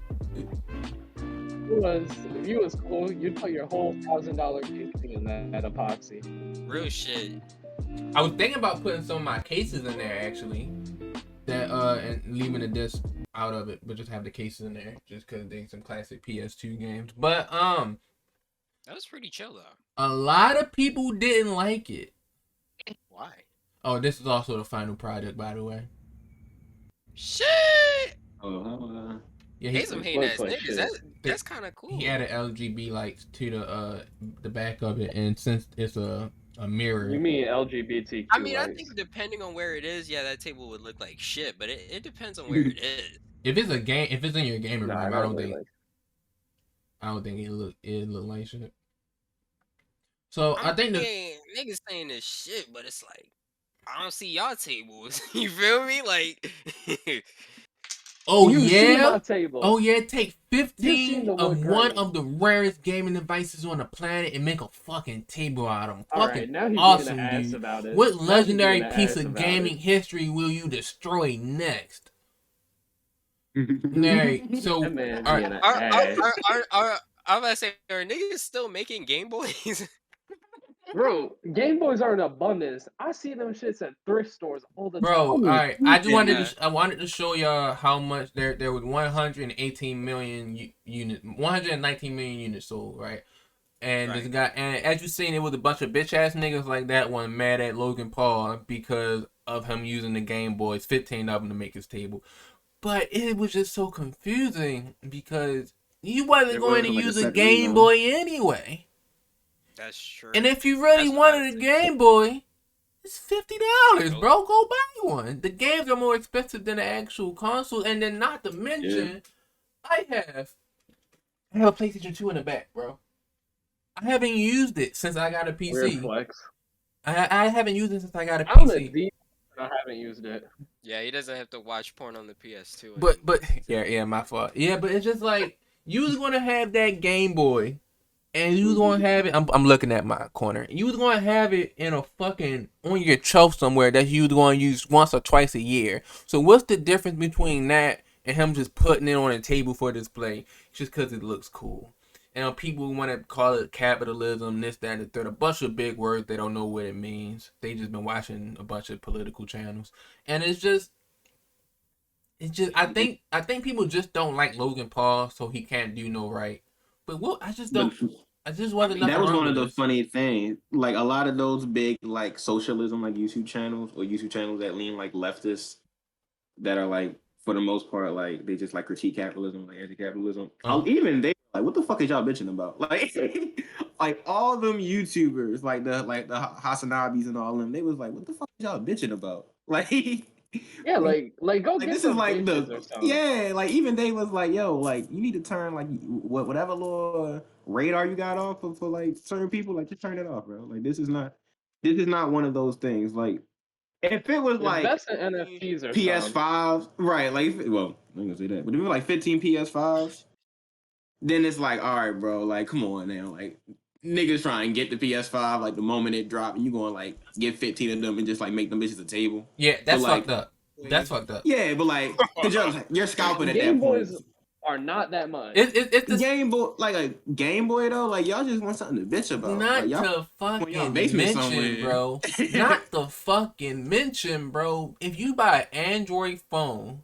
S2: If you was cool, you'd put your whole $1,000 casing in that epoxy.
S1: Real shit.
S3: I was thinking about putting some of my cases in there actually, that and leaving the disc out of it, but just have the cases in there just because they some classic PS2 games. But
S1: that was pretty chill though.
S3: A lot of people didn't like it.
S1: Why?
S3: Oh, this is also the final product, by the way.
S1: Shit.
S4: Oh,
S3: yeah,
S1: He's some hating ass
S2: like
S1: niggas. That's kind of cool.
S3: He added LGB lights to the back of it, and since it's a mirror.
S2: You mean LGBTQ?
S1: I mean,
S2: lights.
S1: I think depending on where it is, yeah, that table would look like shit. But it depends on where it is.
S3: If it's in your gaming room, I don't think it look like shit. So I think
S1: niggas saying this shit, but it's like I don't see y'all tables. You feel me? Like,
S3: oh
S2: you see
S3: yeah,
S2: my table.
S3: Oh yeah, take 15 of one
S2: grade.
S3: of the rarest gaming devices on the planet and make a fucking table out of them.
S2: All
S3: fucking
S2: right, now he's
S3: awesome,
S2: being an ass
S3: dude.
S2: about it.
S3: What
S2: Now
S3: legendary
S2: he's being an
S3: piece
S2: ass
S3: of
S2: about
S3: gaming
S2: it.
S3: history will you destroy next? Right, so
S2: That man being an ass.
S1: I'm about to say, are niggas still making Game Boys?
S2: Bro, Game Boys are in abundance. I see them shits at thrift stores all the time.
S3: All right. I wanted to show y'all how much there was 118 million units, 119 million units sold, right? And this guy, and as you seen, it was a bunch of bitch ass niggas like that one mad at Logan Paul because of him using the Game Boys, 15 of them to make his table. But it was just so confusing because you wasn't going to use a Game Boy anyway.
S1: That's true.
S3: And if you really wanted a Game Boy, it's $50, bro. Go buy one. The games are more expensive than the actual console, and then not to mention, I have a PlayStation 2 in the back, bro. I haven't used it since I got a PC.
S2: Weird flex.
S3: I haven't used it since I got a
S2: PC. I haven't used it.
S1: Yeah, he doesn't have to watch porn on the PS2.
S3: But yeah, my fault. Yeah, but it's just like you was gonna have that Game Boy. And you was gonna have it. I'm looking at my corner. You was gonna have it in a fucking on your shelf somewhere that you was gonna use once or twice a year. So what's the difference between that and him just putting it on a table for display just because it looks cool? And people want to call it capitalism, this, that, and the third. A bunch of big words they don't know what it means. They just been watching a bunch of political channels, and it's just. I think people just don't like Logan Paul, so he can't do no right. But what I just don't. I just wasn't.
S4: That was one of the funny things. Like a lot of those big like socialism like YouTube channels or YouTube channels that lean like leftists that are like for the most part like they just like critique capitalism, like anti-capitalism. Even they like what the fuck is y'all bitching about? Like like all them YouTubers like the Hasanabis and all them, they was like what the fuck is y'all bitching about? Like
S2: yeah, like go
S4: like
S2: get
S4: this
S2: some
S4: is like
S2: the
S4: yeah, like even they was like, yo, like you need to turn like whatever little radar you got off for like certain people, like just turn it off, bro. Like this is not one of those things. Like if it was like
S2: that's an NFTs or
S4: PS5, right? Like I'm gonna say that, but if it was like 15 PS5s, then it's like, all right, bro, like come on now, like niggas try and get the PS5 like the moment it dropped, and you going like get 15 of them and just like make them bitches a table.
S3: Yeah, that's fucked up. That's fucked up.
S4: Yeah, but like, cause you're scalping at that point.
S2: are not that much.
S3: It's the
S4: Game Boy, like a Game Boy though. Like y'all just want something to bitch about.
S3: not
S4: Like y'all
S3: to
S4: in y'all
S3: fucking
S4: basement
S3: mention,
S4: somewhere.
S3: bro. Not to fucking mention, bro. If you buy an Android phone,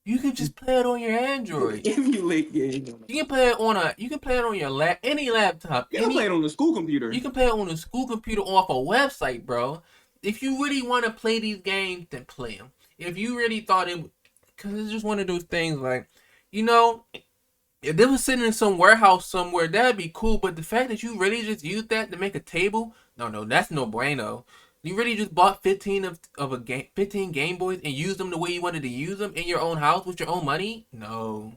S3: you can just play it on your Android.
S4: Emulate game.
S3: You can play it on your any laptop.
S4: You can play it on the school computer.
S3: You can play it on a school computer off a website, bro. If you really want to play these games, then play them. If you really thought it, because it's just one of those things, like, you know, if they was sitting in some warehouse somewhere, that'd be cool. But the fact that you really just used that to make a table, no, that's no bueno. You really just bought 15 15 Game Boys and used them the way you wanted to use them in your own house with your own money? No,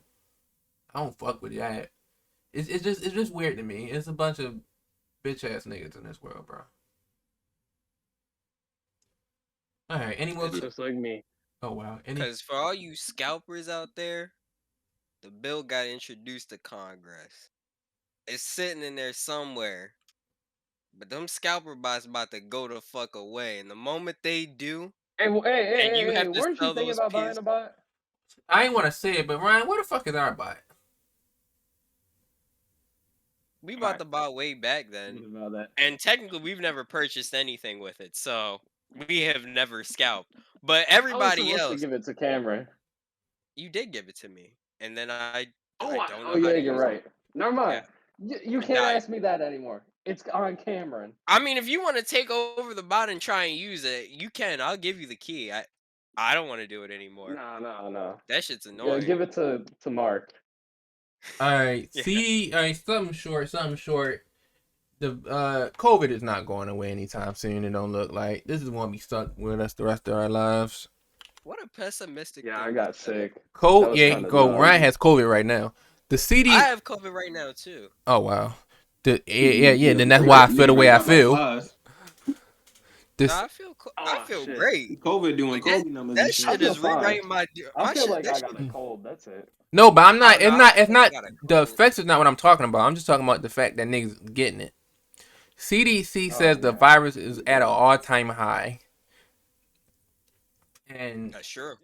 S3: I don't fuck with that. It's just weird to me. It's a bunch of bitch ass niggas in this world, bro. All right, any more?
S2: Just like me.
S3: Oh wow.
S1: Because for all you scalpers out there, the bill got introduced to Congress. It's sitting in there somewhere. But them scalper bots about to go the fuck away. And the moment they do, and you have to
S2: weren't you
S1: sell
S2: thinking
S1: those
S2: about buying
S1: PS.
S2: a bot?
S3: I ain't want to say it, but Ryan, where the fuck is our bot?
S1: We bought the bot way back then.
S2: About that.
S1: And technically, we've never purchased anything with it. So, we have never scalped. But everybody
S2: I was supposed
S1: else.
S2: to give it to Cameron.
S1: You did give it to me. And then I don't know
S2: Oh yeah,
S1: how to
S2: you're
S1: use
S2: right.
S1: it.
S2: Never mind.
S1: Yeah.
S2: You can't ask me that anymore. It's on Cameron.
S1: I mean, if you want to take over the bot and try and use it, you can. I'll give you the key. I don't want to do it anymore.
S2: No.
S1: That shit's
S2: Yeah,
S1: annoying.
S2: give it to Mark.
S3: All right,
S1: Yeah.
S3: see, all right, something short. The COVID is not going away anytime soon. It don't look like this is going to be stuck with us the rest of our lives.
S1: What a pessimistic
S2: Yeah,
S1: thing
S2: I
S1: to
S2: got
S1: say.
S2: sick.
S3: Cold, yeah, go. Ryan has COVID right now. The CD.
S1: I have COVID right now too.
S3: Oh wow. Yeah. Then that's why I feel the way I feel.
S1: No, I feel great.
S4: COVID doing COVID numbers.
S1: That shit is
S2: fine.
S1: rewriting my
S2: I feel
S1: shit.
S2: like I got a cold. That's it.
S3: No, but I'm not.
S1: Oh, no,
S3: It's not.
S1: I got a
S3: The
S1: cold.
S3: effects is not what I'm talking about. I'm just talking about the fact that niggas getting it. CDC says the
S2: yeah.
S3: virus is at an all-time high, and
S1: Sure.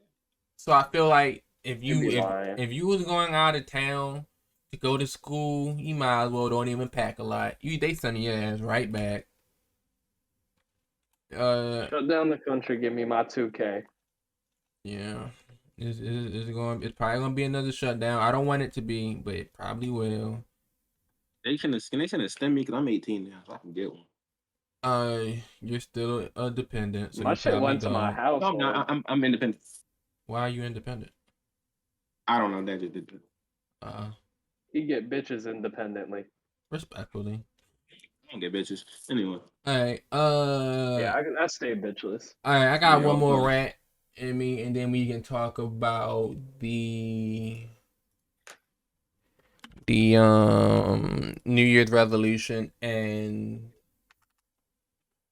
S3: so I feel like if
S2: You be
S3: you
S2: lying.
S3: if you was going out of town to go to school, you might as well don't even pack a lot. They sending your ass right back.
S2: Shut down the country. Give me my 2K.
S3: Yeah, it's probably gonna be another shutdown. I don't want it to be, but it probably will.
S4: They shouldn't stem me because I'm 18 now, so I can get one.
S3: You're still a dependent, so
S2: My
S3: you
S2: shit
S3: probably
S2: went to my
S3: don't.
S2: house.
S4: No, I'm not. I'm independent.
S3: Why are you independent?
S4: I don't know. That just did.
S2: You get bitches independently.
S3: Respectfully.
S4: I don't get bitches anyway.
S3: All right.
S2: Yeah, I stay bitchless.
S3: All right. I got
S4: Yeah,
S3: one more
S4: okay.
S3: rant in me, and then we can talk about the New Year's resolution and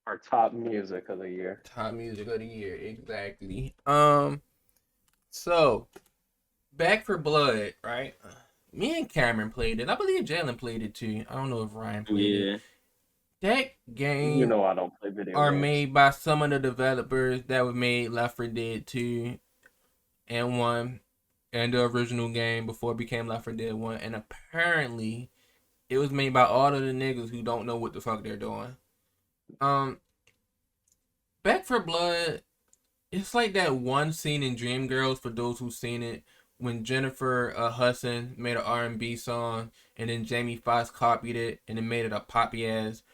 S2: Our top music of the year.
S3: top music of the year. Exactly. So Back for Blood, right? Me and Cameron played it. I believe Jalen played it too. I don't know if Ryan played it. That game,
S2: You know I don't play video
S3: are
S2: games.
S3: made by some of the developers that were made Left 4 Dead 2 and 1 and the original game before it became Left 4 Dead 1. And apparently, it was made by all of the niggas who don't know what the fuck they're doing. Back for Blood, it's like that one scene in Dreamgirls, for those who've seen it, when Jennifer Hudson made an R&B song and then Jamie Foxx copied it and then made it a poppy ass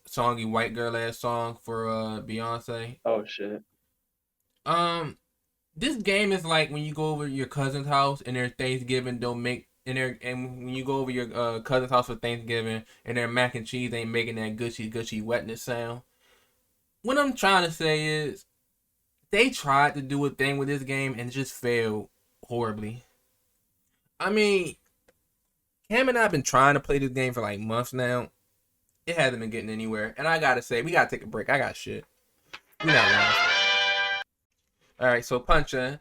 S3: songy white girl ass song for Beyonce.
S2: Oh shit.
S3: This game is like when you go over your cousin's house and their Thanksgiving and when you go over your cousin's house for Thanksgiving and their mac and cheese ain't making that gushy wetness sound. What I'm trying to say is they tried to do a thing with this game and just failed horribly. I mean, Cam and I have been trying to play this game for like months now. It hasn't been getting anywhere. And I gotta say, we gotta take a break. I got shit. We not lying. Alright, so Puncha.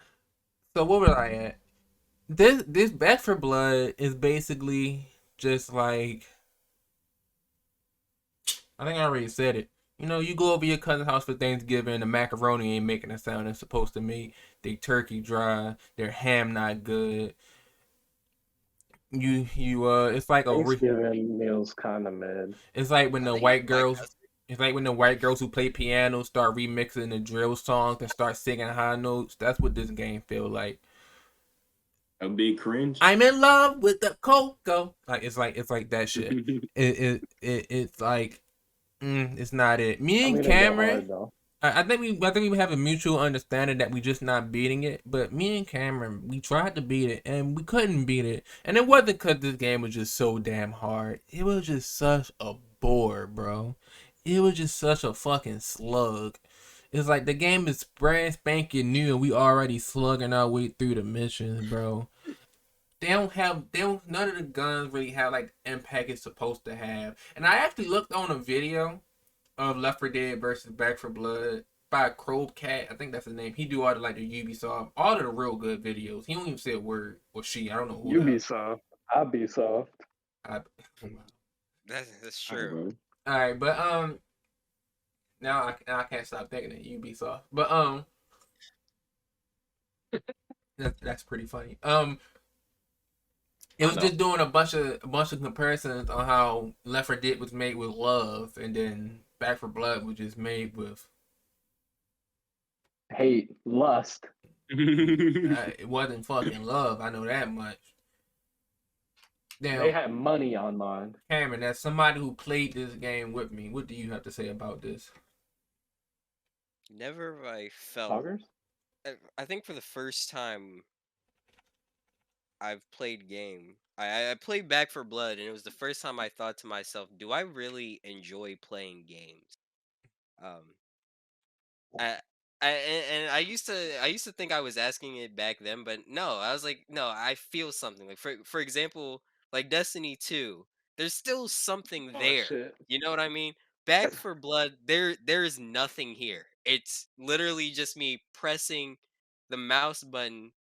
S3: So what was I at? This Back for Blood is basically just like, I think I already said it. You know, you go over your cousin's house for Thanksgiving, the macaroni ain't making the sound it's supposed to make. Their turkey dry, their ham not good. it's like
S2: Thanksgiving meals kind of mid.
S3: it's like when
S1: I
S3: the
S1: think
S3: white
S1: like
S3: girls it's like when the white girls who play piano start remixing the drill songs and start singing high notes. That's what this game feel like.
S4: A big cringe.
S3: I'm in love with the cocoa. It's like that shit. It's like it's not it. Me
S2: I
S3: and
S2: mean, it go
S3: Cameron,
S2: hard though.
S3: I think we have a mutual understanding that we just not beating it. But me and Cameron, we tried to beat it and we couldn't beat it. And it wasn't because this game was just so damn hard. It was just such a bore, bro. It was just such a fucking slug. It's like the game is brand spanking new and we already slugging our way through the missions, bro. None of the guns really have like the impact it's supposed to have. And I actually looked on a video of Left 4 Dead versus Back 4 Blood by Crow Cat. I think that's his name. He do all the like the Ubisoft, all of the real good videos. He don't even say a word, or she. I don't know who that.
S2: Ubisoft. I'll be soft.
S3: I,
S1: that's
S4: All right,
S1: true.
S4: bro.
S3: all right, but now I can't stop thinking of Ubisoft. But that's pretty funny. It was just doing a bunch of comparisons on how Left 4 Dead was made with love, and then Back 4 Blood was just made with
S2: Hate, lust.
S3: it wasn't fucking love. I know that much. Now,
S2: They had money on mine.
S3: Cameron, as somebody who played this game with me, what do you have to say about this?
S1: Never have I felt.
S2: Talkers?
S1: I think for the first time I've played game. I played Back 4 Blood, and it was the first time I thought to myself, "Do I really enjoy playing games?" Um, I, and I used to think I was asking it back then, but no, I was like, no, I feel something. Like for example, like Destiny 2, there's still something
S2: Oh
S1: there.
S2: shit.
S1: You know what I mean? Back 4 Blood, there's nothing here. It's literally just me pressing the mouse button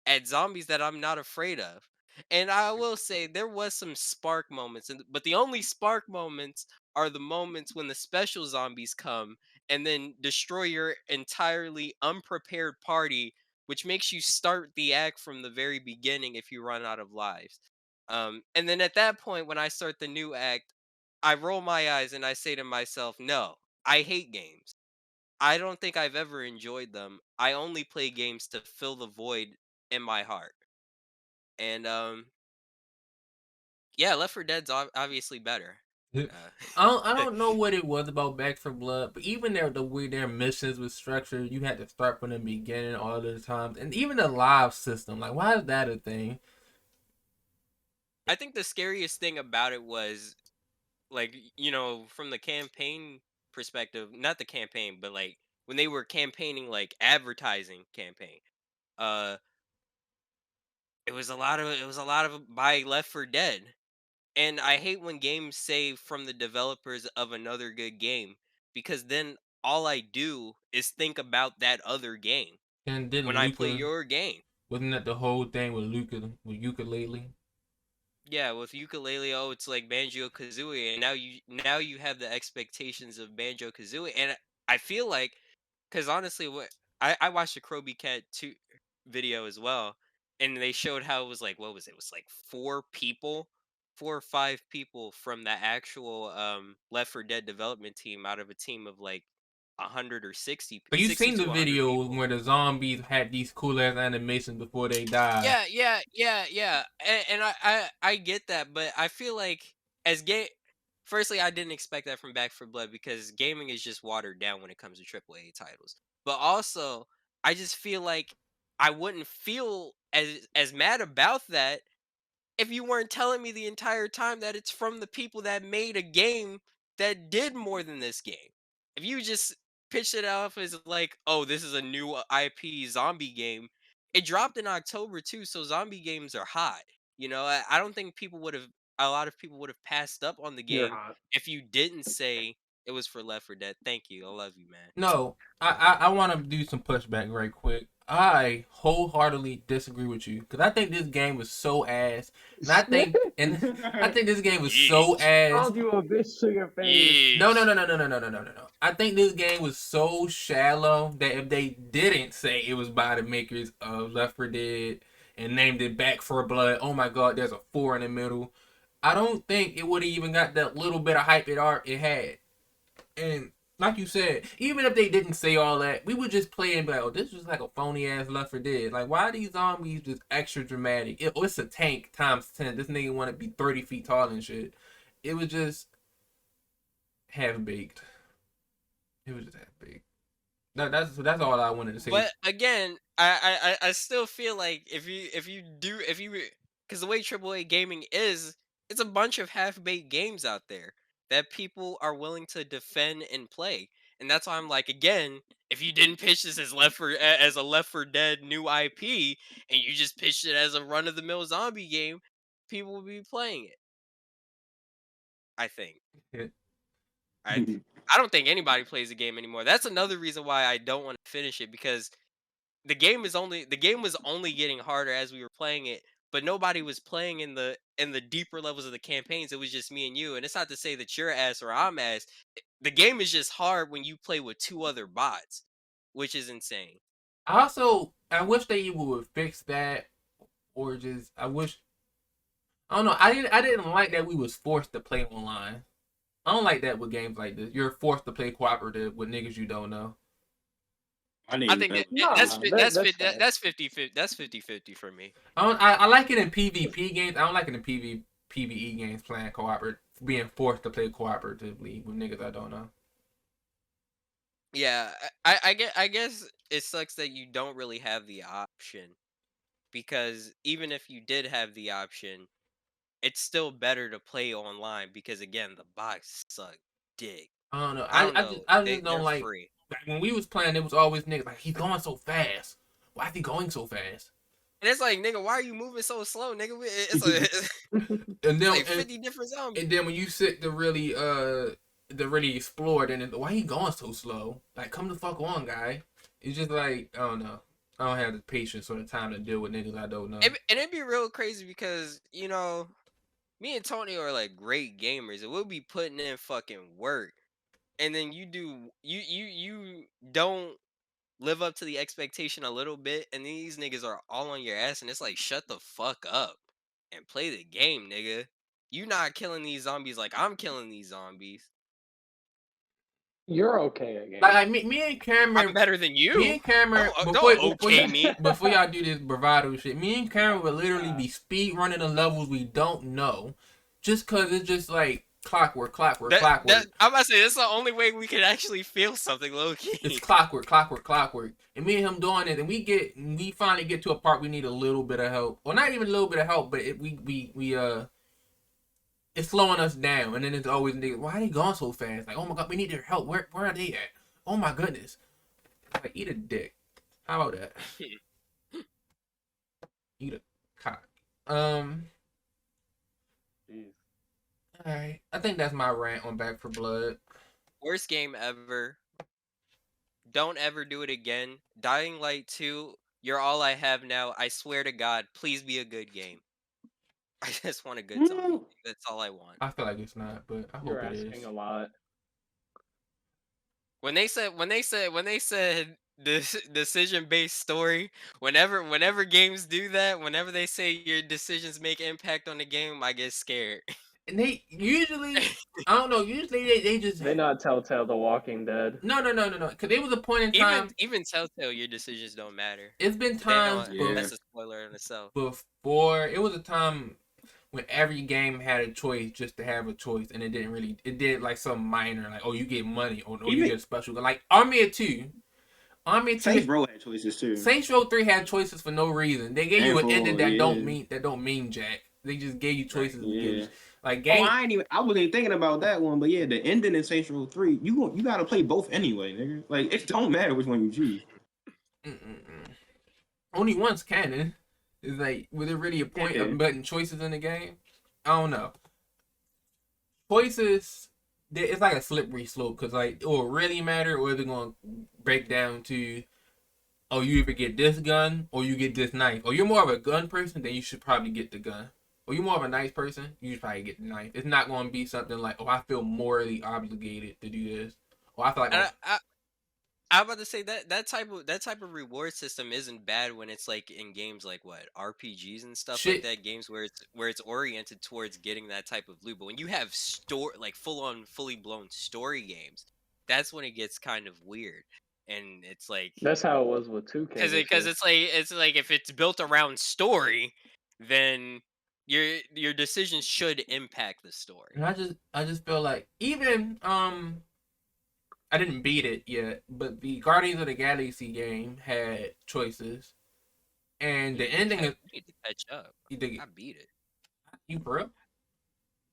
S1: at zombies that I'm not afraid of. And I will say there was some spark moments, but the only spark moments are the moments when the special zombies come and then destroy your entirely unprepared party, which makes you start the act from the very beginning if you run out of lives. And then at that point, when I start the new act, I roll my eyes and I say to myself, no, I hate games. I don't think I've ever enjoyed them. I only play games to fill the void in my heart. And yeah, Left 4 Dead's obviously better.
S3: I don't know what it was about Back 4 Blood, but even the way their missions was structured, you had to start from the beginning all the times, and even the live system. Like, why is that a thing?
S1: I think the scariest thing about it was, like, from the campaign perspective, not the campaign, but like when they were campaigning, like advertising campaign. Uh, it was a lot of by Left 4 Dead. And I hate when games say from the developers of another good game, because then all I do is think about that other game
S3: And then
S1: when I play
S3: Luca,
S1: your game.
S3: wasn't that the whole thing with Luca with ukulele?
S1: Yeah, with ukulele, oh, it's like Banjo Kazooie, and now you have the expectations of Banjo Kazooie, and I feel like, because honestly, what I watched the Kroby Cat 2 video as well, and they showed how it was like, what was it? It was like 4 or 5 people from the actual Left 4 Dead development team out of a team of like 100 or 60,
S3: But you
S1: 60
S3: seen
S1: to
S3: the
S1: 100
S3: video
S1: people.
S3: where the zombies had these cool ass animations before they died.
S1: Yeah. And I get that, but I feel like as game, firstly, I didn't expect that from Back 4 Blood because gaming is just watered down when it comes to AAA titles. But also, I just feel like I wouldn't feel as mad about that if you weren't telling me the entire time that it's from the people that made a game that did more than this game. If you just pitched it off as like, oh, this is a new IP zombie game, it dropped in October too, so zombie games are hot. I don't think a lot of people would have passed up on the
S2: You're
S1: game
S2: hot.
S1: if you didn't say it was for Left 4 Dead. Thank you. I love you, man.
S3: No, I want to do some pushback right quick. I wholeheartedly disagree with you because I think this game was so ass, and I think this game was so
S1: Yeesh.
S3: ass.
S2: Called you a bitch to your face.
S3: No,
S1: Yeesh.
S3: no, no, no, no, no, no, no, no, no. I think this game was so shallow that if they didn't say it was by the makers of Left 4 Dead, and named it Back for Blood. Oh my god, there's a 4 in the middle. I don't think it would have even got that little bit of hype it had. And like you said, even if they didn't say all that, we would just play and be like, oh, this was like a phony ass Left 4 Dead. Like, why are these zombies just extra dramatic? It's a tank times 10. This nigga want to be 30 feet tall and shit. It was just half baked. It was just half baked. That's all I wanted to say.
S1: But again, I still feel like if you because the way AAA gaming is, it's a bunch of half baked games out there that people are willing to defend and play, and that's why I'm like, again, if you didn't pitch this as as a Left 4 Dead new IP, and you just pitched it as a run of the mill zombie game, people will be playing it. I think.
S3: Yeah.
S1: I don't think anybody plays the game anymore. That's another reason why I don't want to finish it, because the game was only getting harder as we were playing it, but nobody was playing in the deeper levels of the campaigns. It was just me and you, and it's not to say that you're ass or I'm ass. The game is just hard when you play with 2 other bots, which is insane.
S3: I wish they would fix that, or just I don't know. I didn't like that we was forced to play online. I don't like that with games like this. You're forced to play cooperative with niggas you don't know.
S1: I think that's 50-50 for me.
S3: I like it in PvP games. I don't like it in PvE games playing cooperative, being forced to play cooperatively with niggas I don't know.
S1: Yeah, I guess it sucks that you don't really have the option, because even if you did have the option, it's still better to play online, because again, the bots suck dick.
S3: I don't know.
S1: I don't know.
S3: I just don't
S1: They're
S3: like.
S1: free.
S3: When we was playing, it was always niggas like, he's going so fast. Why is he going so fast?
S1: And it's like, nigga, why are you moving so slow, nigga? It's
S3: and then
S1: like 50 different zombies.
S3: And then when you sit to really explore, then why he going so slow? Like, come the fuck on, guy. It's just like, I don't know. I don't have the patience or the time to deal with niggas I don't know.
S1: And it'd be real crazy because, you know, me and Tonio are like great gamers, and we'll be putting in fucking work, and then you don't live up to the expectation a little bit, and these niggas are all on your ass, and it's like, shut the fuck up and play the game, nigga. You not killing these zombies like I'm killing these zombies.
S2: You're okay again.
S3: Like me and Cameron.
S1: I'm better than you.
S3: Me and Cameron. Before y'all do this bravado shit, me and Cameron would literally be speed running the levels we don't know, just cause it's just like clockwork.
S1: I'm about to say that's the only way we can actually feel something low key.
S3: It's clockwork. And me and him doing it, and we finally get to a part we need a little bit of help, or not even a little bit of help, but it's slowing us down, and then it's always niggas, why are they going so fast? Like, oh my god, we need their help. Where are they at? Oh my goodness. Like, eat a dick. How about that? Eat a cock.
S2: Jeez.
S3: Alright. I think that's my rant on Back 4 Blood.
S1: Worst game ever. Don't ever do it again. Dying Light 2, you're all I have now. I swear to God, please be a good game. I just want a good zombie. That's all I want.
S3: I feel like it's not, but I hope it is. You're asking
S2: a lot.
S1: When they said this decision-based story, whenever games do that, whenever they say your decisions make impact on the game, I get scared.
S3: And they usually, I don't know. Usually they just
S2: not Telltale The Walking Dead.
S3: No. Because there was a point in time.
S1: Even Telltale, your decisions don't matter.
S3: It's been times.
S1: That's a spoiler in itself.
S3: Before, it was a time when every game had a choice just to have a choice, and it did like some minor, like, oh, you get money, or you get a special, like Army of 2.
S4: Saints Row had choices too.
S3: Saints Row 3 had choices for no reason. They gave you an ending that don't mean jack. They just gave you choices.
S4: Yeah.
S3: Like game.
S4: I wasn't even thinking about that one, but yeah, the ending in Saints Row 3, you gotta play both anyway, nigga. Like, it don't matter which one you choose.
S3: Only one's canon. It's like, was there really a point of putting choices in the game? I don't know. Choices, it's like a slippery slope, because like, it will really matter, or is it going to break down to, oh, you either get this gun or you get this knife. Or you're more of a gun person, then you should probably get the gun. Or you're more of a knife person, you should probably get the knife. It's not going to be something like, oh, I feel morally obligated to do this. Or I feel like
S1: I'm about to say that type of reward system isn't bad when it's like in games like what RPGs and stuff like
S3: Shit.
S1: that. Games where it's oriented towards getting that type of loot. But when you have like full on, fully blown story games, that's when it gets kind of weird. And it's like
S2: That's how it was with 2K this
S1: because
S2: year.
S1: it's like if it's built around story, then your decisions should impact the story.
S3: And I just feel like even I didn't beat it yet, but the Guardians of the Galaxy game had choices, and the ending is
S1: You need to catch up.
S3: the
S1: I beat it.
S3: you bro.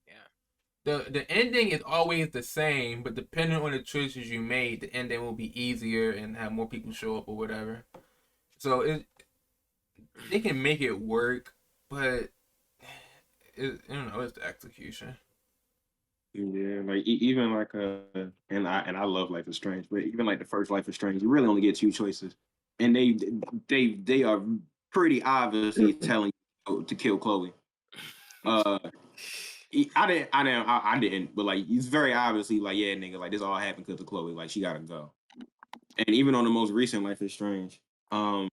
S1: Yeah.
S3: The ending is always the same, but depending on the choices you made, the ending will be easier and have more people show up or whatever. So they can make it work, but I don't know, it's the execution.
S4: Yeah, like even like and I love Life is Strange, but even like the first Life is Strange, you really only get two choices, and they are pretty obviously telling you to kill Chloe. Uh, I didn't, but like it's very obviously like yeah, nigga, like this all happened because of Chloe, like she gotta go. And even on the most recent Life is Strange, the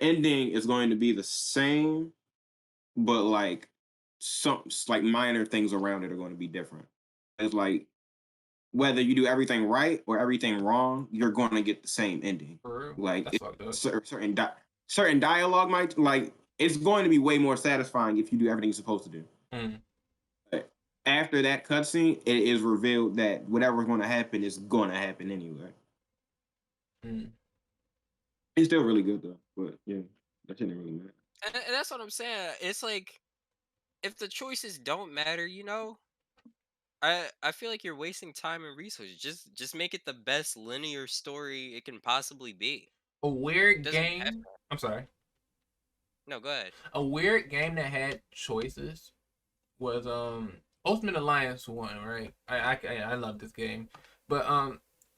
S4: ending is going to be the same, but like some like minor things around it are going to be different. It's like whether you do everything right or everything wrong, you're going to get the same ending.
S3: For real,
S4: Like
S3: that's fucked up.
S4: certain dialogue might like it's going to be way more satisfying if you do everything you're supposed to do.
S3: Mm.
S4: But after that cutscene, it is revealed that whatever's going to happen is going to happen anyway.
S3: Mm.
S4: It's still really good though, but yeah, that didn't really matter.
S1: And that's what I'm saying. It's like if the choices don't matter, I feel like you're wasting time and resources. Just make it the best linear story it can possibly be.
S3: A weird
S1: Doesn't have
S3: game. I'm sorry.
S1: No, go ahead.
S3: A weird game that had choices was Ultimate Alliance 1, right? I love this game, but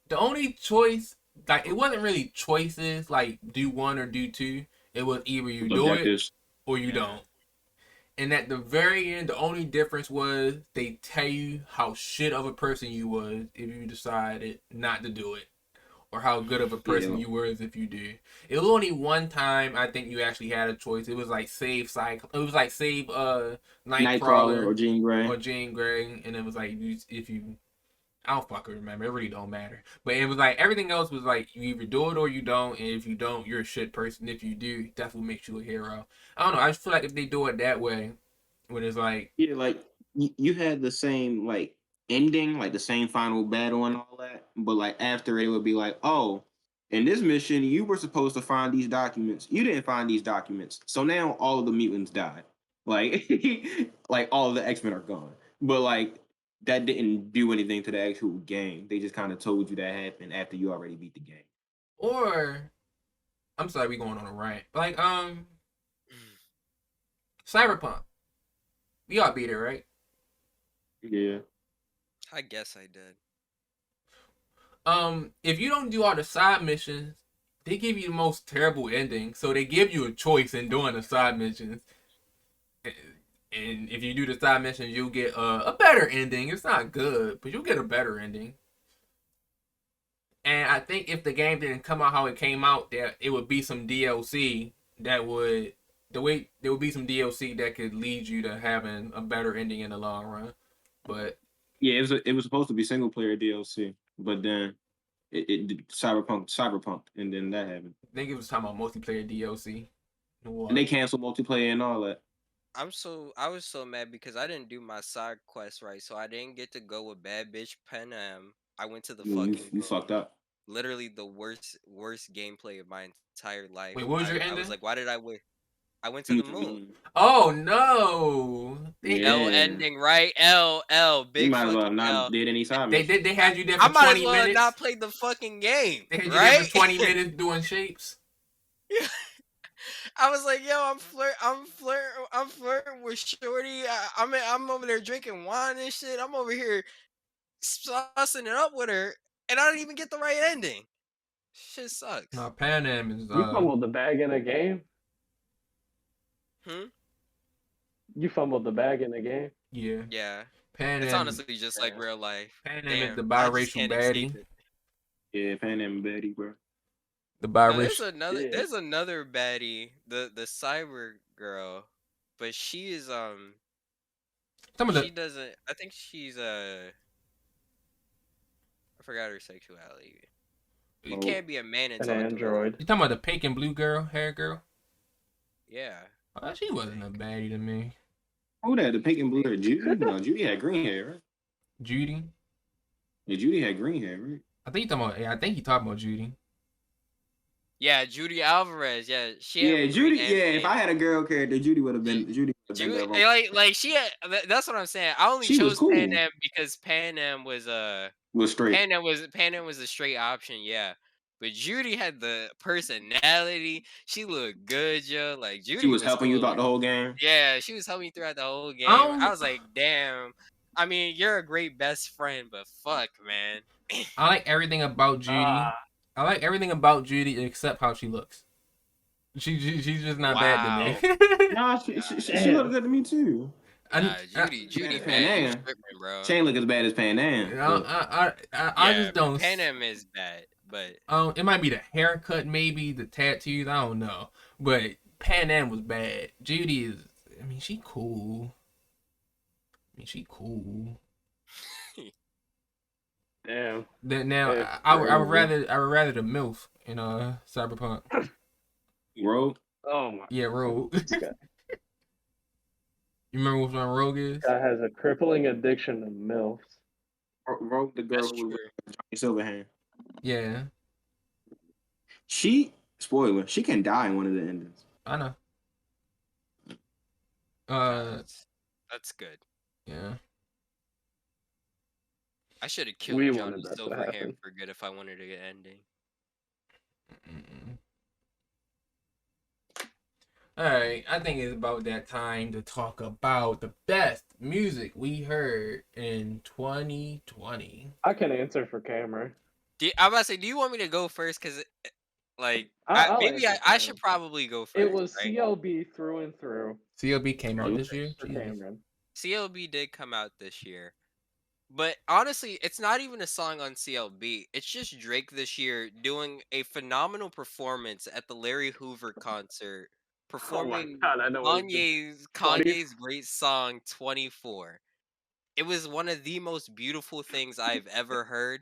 S3: the only choice, like, it wasn't really choices like do one or do two. It was either you do it
S4: Objectives.
S3: or you don't. And at the very end, the only difference was they tell you how shit of a person you was if you decided not to do it, or how good of a person
S4: Yeah,
S3: you were if you do. It was only one time I think you actually had a choice. It was like save cycle. It was like save
S4: Nightcrawler or
S3: Nightcrawler
S4: Jean Grey.
S3: or Jean Grey, and it was like if you. I don't fucking remember. It really don't matter. But it was like everything else was like you either do it or you don't, and if you don't, you're a shit person. If you do, it definitely makes you a hero. I don't know. I just feel like if they do it that way, when it's like,
S4: Yeah, like you had the same like ending, like the same final battle and all that, but like after it would be like, oh, in this mission you were supposed to find these documents. You didn't find these documents, so now all of the mutants died. Like, like all of the X-Men are gone. But like that didn't do anything to the actual game. They just kind of told you that happened after you already beat the game.
S3: or I'm sorry, we going on a rant. Like Cyberpunk, we all beat it, right?
S4: Yeah.
S1: I guess I did.
S3: If you don't do all the side missions, they give you the most terrible ending. So they give you a choice in doing the side missions. And if you do the side missions, you'll get a better ending. It's not good, but you'll get a better ending. And I think if the game didn't come out how it came out, that it would be some DLC that would there would be some DLC that could lead you to having a better ending in the long run. But
S4: Yeah, it was supposed to be single player DLC, but then it cyberpunk, and then that happened.
S3: I think it was talking about multiplayer DLC.
S4: And they canceled multiplayer and all that.
S1: I was so mad because I didn't do my side quest right, so I didn't get to go with Bad Bitch Panam. I went to the
S4: Yeah,
S1: fucking
S4: you fucked up.
S1: literally the worst gameplay of my entire life.
S3: Wait, what was your
S1: I was
S3: ending?
S1: like, why did I wait? I went to
S4: You
S1: the
S4: to the
S1: moon.
S4: moon.
S3: Oh no!
S1: L
S4: Yeah,
S1: ending, right? L
S4: you
S1: big
S4: might as well
S1: fucking
S4: have not
S1: L.
S4: did any side
S3: They
S4: missions.
S3: did. They had you there
S1: I
S3: for
S1: might as
S3: 20
S1: well have
S3: minutes.
S1: not played the fucking game,
S3: They had you there
S1: right?
S3: for 20 minutes doing shapes.
S1: I was like, yo, I'm flirting with Shorty. I'm over there drinking wine and shit. I'm over here saucing it up with her, and I didn't even get the right ending. Shit
S3: No,
S1: sucks.
S3: Pan Am is
S2: You fumbled the bag in a game.
S1: Hmm.
S2: You fumbled the bag in the game.
S3: yeah.
S1: Yeah.
S3: Pan
S1: It's
S3: Am
S1: honestly just like real life.
S3: Pan Am is the
S1: Damn, I just
S3: biracial
S1: can't escape
S3: baddie.
S1: it.
S4: Yeah, Pan and Betty, bro.
S3: The
S1: No,
S3: biracial.
S1: there's another baddie, the cyber girl, but she is
S3: Some of
S1: she
S3: the.
S1: doesn't. I think she's I forgot her sexuality. You
S4: Oh,
S1: can't be a man and
S2: An
S1: talk to women.
S2: android.
S3: You talking about the pink and blue girl, hair girl?
S1: Yeah.
S3: She wasn't a baddie to me.
S4: who that? The pink and blue hair? Judy? No, Judy had green hair, right?
S3: Judy.
S4: Yeah, Judy had green hair, right?
S3: I think you talking about. Yeah, I think you talking about Judy.
S1: Yeah, Judy Alvarez. Yeah, she
S4: Yeah,
S1: had green
S4: Judy.
S1: and
S4: Yeah, if
S1: pink.
S4: I had a girl character, Judy would have been. Judy would have been
S1: Judy,
S4: the wrong.
S1: like she had. That's what I'm saying. I only
S4: She was
S1: chose Pan
S4: cool.
S1: Am because Pan Am was
S4: straight.
S1: Pan Am was a straight option. Yeah. But Judy had the personality. She looked good, yo. Like
S4: She
S1: Judy
S4: was
S1: was
S4: helping you
S1: cool.
S4: throughout the whole game.
S1: Yeah, she was helping me throughout the whole
S3: I
S1: game. I
S3: don't.
S1: was like, damn. I mean, you're a great best friend, but fuck, man.
S3: I like everything about Judy. I like everything about Judy except how she looks. She's just not bad to
S1: Wow.
S3: me.
S4: Nah, she looked good to me too.
S1: Nah,
S3: I,
S1: Judy,
S4: Pan
S1: man, you
S4: Am.
S1: tripping, bro.
S4: She ain't look as bad as Pan Am. But
S3: I
S1: Yeah,
S3: just don't.
S1: Pan Am is bad, but
S3: It might be the haircut, maybe the tattoos. I don't know, but Pan Am was bad. Judy is. I mean, she cool.
S2: Damn.
S3: That now,
S2: It's
S3: I would
S2: crazy.
S3: rather the MILF in Cyberpunk.
S4: Rogue.
S2: Oh my.
S3: Yeah, Rogue.
S2: This guy.
S3: You remember what Rogue is?
S2: Guy has a crippling addiction to MILFs.
S4: Rogue, the girl
S1: that's
S4: who was
S1: true.
S4: with Johnny Silverhand.
S3: Yeah,
S4: Spoiler, she can die in one of the endings.
S3: I know.
S1: Nah, that's good.
S3: Yeah.
S1: I should have killed
S2: We
S1: Johnny
S2: wanted that to
S1: Silverhand
S2: happen.
S1: for good if I wanted a good ending.
S3: Alright, I think it's about that time to talk about the best music we heard in 2020.
S2: I can answer for Cameron.
S1: I'm about to say, do you want me to go first? Because, like,
S2: I'll
S1: maybe
S2: answer
S1: I
S2: for
S1: should
S2: him.
S1: probably go first.
S2: It was
S1: right?
S2: CLB through and through.
S3: CLB came out this year?
S2: For
S3: Jesus.
S2: Cameron.
S1: CLB did come out this year. But honestly, it's not even a song on CLB. It's just Drake this year doing a phenomenal performance at the Larry Hoover concert, performing
S2: God, I know
S1: Kanye's great song 24. It was one of the most beautiful things I've ever heard.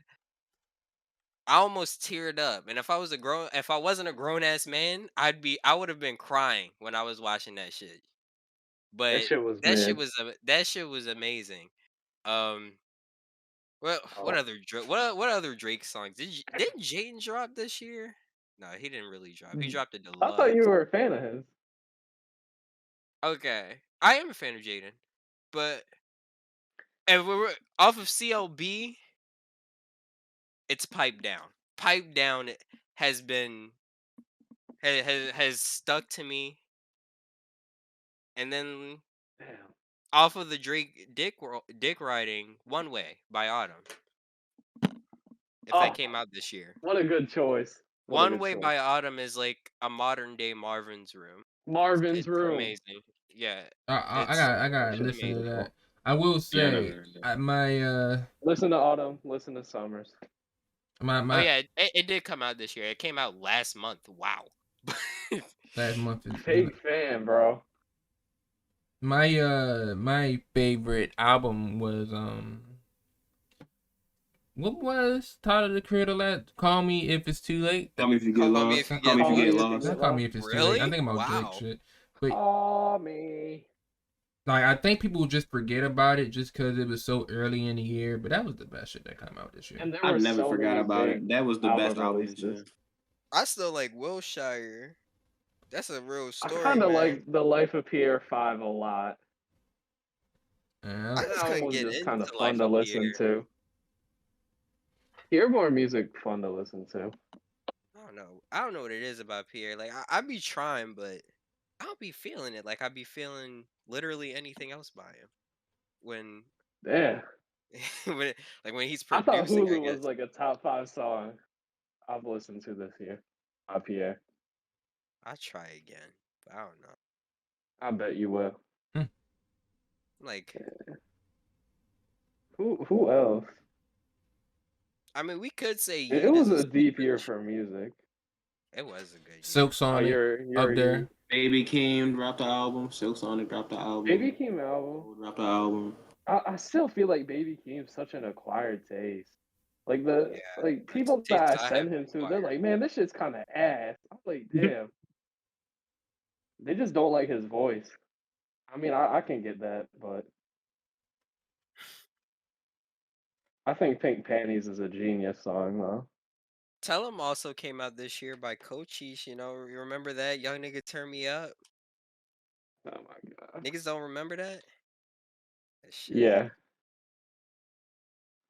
S1: I almost teared up. And if I wasn't a grown ass man, I would have been crying when I was watching that shit.
S2: that
S1: But
S2: shit was mid.
S1: that shit was amazing. Well,
S2: Oh.
S1: what other Drake songs didn't Jaden drop this year? No, he didn't really drop. He dropped a
S2: I thought you
S1: deluxe.
S2: were a fan of his.
S1: Okay, I am a fan of Jaden, but if we're off of CLB, it's Pipe Down. Pipe Down has been has stuck to me, and then
S2: Damn.
S1: off of the Drake Dick Riding One Way by Autumn. If that came out this year.
S2: What a good choice.
S1: One Way by Autumn is like a modern day Marvin's Room.
S2: Marvin's
S1: It's
S2: Room.
S1: amazing. Yeah.
S3: I gotta listen to that. I will say
S2: listen to Autumn, listen to Summers.
S1: Oh yeah, it did come out this year. It came out last month. Wow.
S3: Last month is
S2: Big fan, bro.
S3: My favorite album was what was Tyler the Creator last? Call Me If It's Too Late.
S4: Call Me If You Get Lost. Call Me If You Get Lost.
S3: Call Me If It's Too Late. I think about Drake shit. But
S2: Call me.
S3: like I think people just forget about it just because it was so early in the year. But that was the best shit that came out this year.
S2: And
S4: I never forgot about it. That was the best album this year.
S1: I still like Wilshire. That's a real story.
S2: I kind of like The Life of Pierre 5 a lot.
S3: Yeah.
S1: I just couldn't get into
S2: kind of
S1: Life
S2: fun to
S1: of
S2: listen
S1: Pierre.
S2: to. Earborn music fun to listen to.
S1: I don't know what it is about Pierre. Like I be trying, but I don't be feeling it. Like I be feeling literally anything else by him. When when he's producing,
S2: I thought Hulu
S1: guess.
S2: was like a top 5 song I've listened to this year by Pierre.
S1: I'll try again, but I don't know.
S2: I bet you will.
S1: Like
S2: who else?
S1: I mean, we could say
S2: It
S1: Yeet is
S2: was
S1: a
S2: a deep year
S1: celebration.
S2: for music.
S1: It was a good
S3: Silk
S1: year.
S2: Oh,
S3: Sonic
S2: you're
S3: up there.
S4: Baby Keem dropped the album. Silk Sonic dropped the
S2: Baby
S4: album.
S2: Keem album.
S4: Dropped the album.
S2: I still feel like Baby Keem's such an acquired taste. Like
S1: Yeah, the
S2: people that
S1: taste
S2: I
S1: I have
S2: send him to, they're
S1: acquired.
S2: like, man, this shit's kind of ass. I'm like, damn. They just don't like his voice. I mean, I can get that, but I think Pink Panties is a genius song, though.
S1: Tell 'em also came out this year by Cochise, you know, you remember that? Young Nigga Turn Me Up?
S2: Oh my god.
S1: Niggas don't remember that? That shit.
S2: Yeah.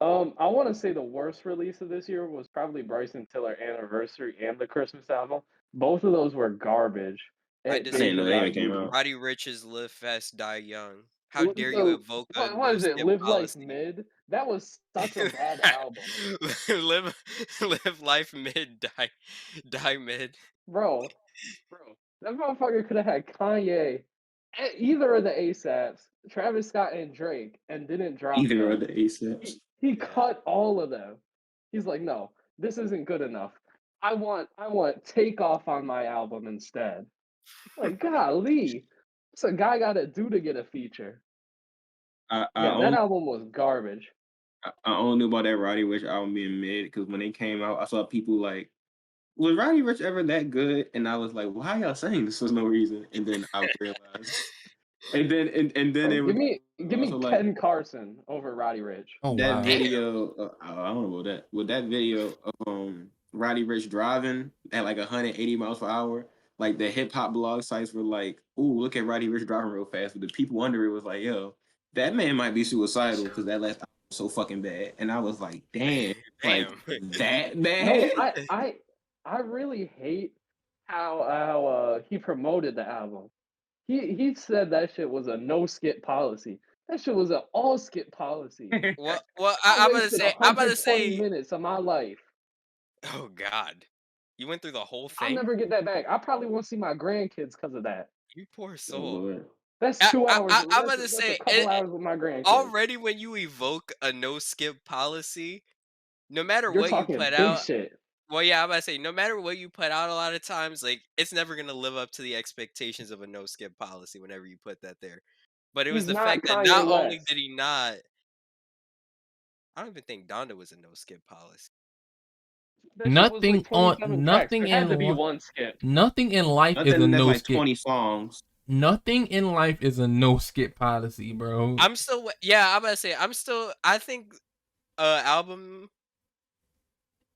S2: I want to say the worst release of this year was probably Bryson Tiller Anniversary and the Christmas album. Both of those were garbage.
S1: I
S2: It
S4: I didn't know
S2: did
S4: they
S1: disagree.
S2: not
S4: even
S2: do
S4: came
S2: me.
S4: out.
S1: Roddy Ricch's Live Fast, Die Young. How
S2: What
S1: dare you
S2: the
S1: evoke a
S2: what
S1: no
S2: is it?
S1: skip
S2: Live Life
S1: policy?
S2: Mid? That was such a bad album.
S1: live live life mid, die mid.
S2: Bro, that motherfucker could have had Kanye, either of the ASAPs, Travis Scott and Drake, and didn't drop
S4: Either of
S2: them.
S4: the ASAPs.
S2: He
S1: Yeah.
S2: cut all of them. He's like, no, this isn't good enough. I want Takeoff on my album instead. Like, golly, what's a guy got to do to get a feature?
S4: I
S2: Yeah, that
S4: only
S2: album was garbage.
S4: I only knew about that Roddy Ricch album being mid because when they came out, I saw people like, was Roddy Ricch ever that good? And I was like, why y'all saying this for no reason? And then I realized, and then
S2: Bro,
S4: it was
S2: give me
S4: also like
S2: Ken Carson over Roddy Ricch.
S3: Oh
S4: that
S3: wow.
S1: Damn.
S4: video. I don't know about that. With that video of Roddy Ricch driving at like 180 miles per hour, like the hip hop blog sites were like, "Ooh, look at Roddy Ricch driving real fast," but the people under it was like, "Yo, that man might be suicidal because that last album was so fucking bad." And I was like, "Damn, like
S1: Damn.
S4: that
S2: No,
S4: bad?"
S2: I really hate how he promoted the album. He said that shit was a no skip policy. That shit was an all skip policy.
S1: Well,
S2: I
S1: I'm gonna
S2: wasted
S1: say, I'm gonna
S2: 120
S1: say.
S2: minutes of my life.
S1: Oh God, you went through the whole
S2: I'll
S1: thing.
S2: never get that back. I probably won't see my grandkids because of that.
S1: You poor
S4: Oh
S1: soul.
S4: Lord.
S2: That's 2 hours.
S1: I'm gonna
S2: That's a
S1: say
S2: couple hours with my grandkids.
S1: already when you evoke a no skip policy, no matter
S2: You're
S1: what you
S2: talking
S1: put
S2: big
S1: out.
S2: shit.
S1: Well, yeah, I'm about to say, no matter what you put out, a lot of times, like it's never gonna live up to the expectations of a no skip policy whenever you put that there. But it was
S2: He's
S1: the
S2: not
S1: fact that
S2: Kanye
S1: not only
S2: West.
S1: did he not, I don't even think Donda was a no skip policy.
S2: That shit was like 27 tracks. There had to be one skip.
S3: Nothing in life is a
S4: Nothing that's
S3: no
S4: like
S3: skip.
S4: 20 songs.
S3: Nothing in life is a no skip policy, bro.
S1: I'm still, yeah, I'm about to say, I think album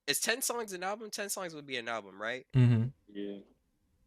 S1: is 10 songs an album. 10 songs would be an album, right?
S3: Mm-hmm.
S4: Yeah.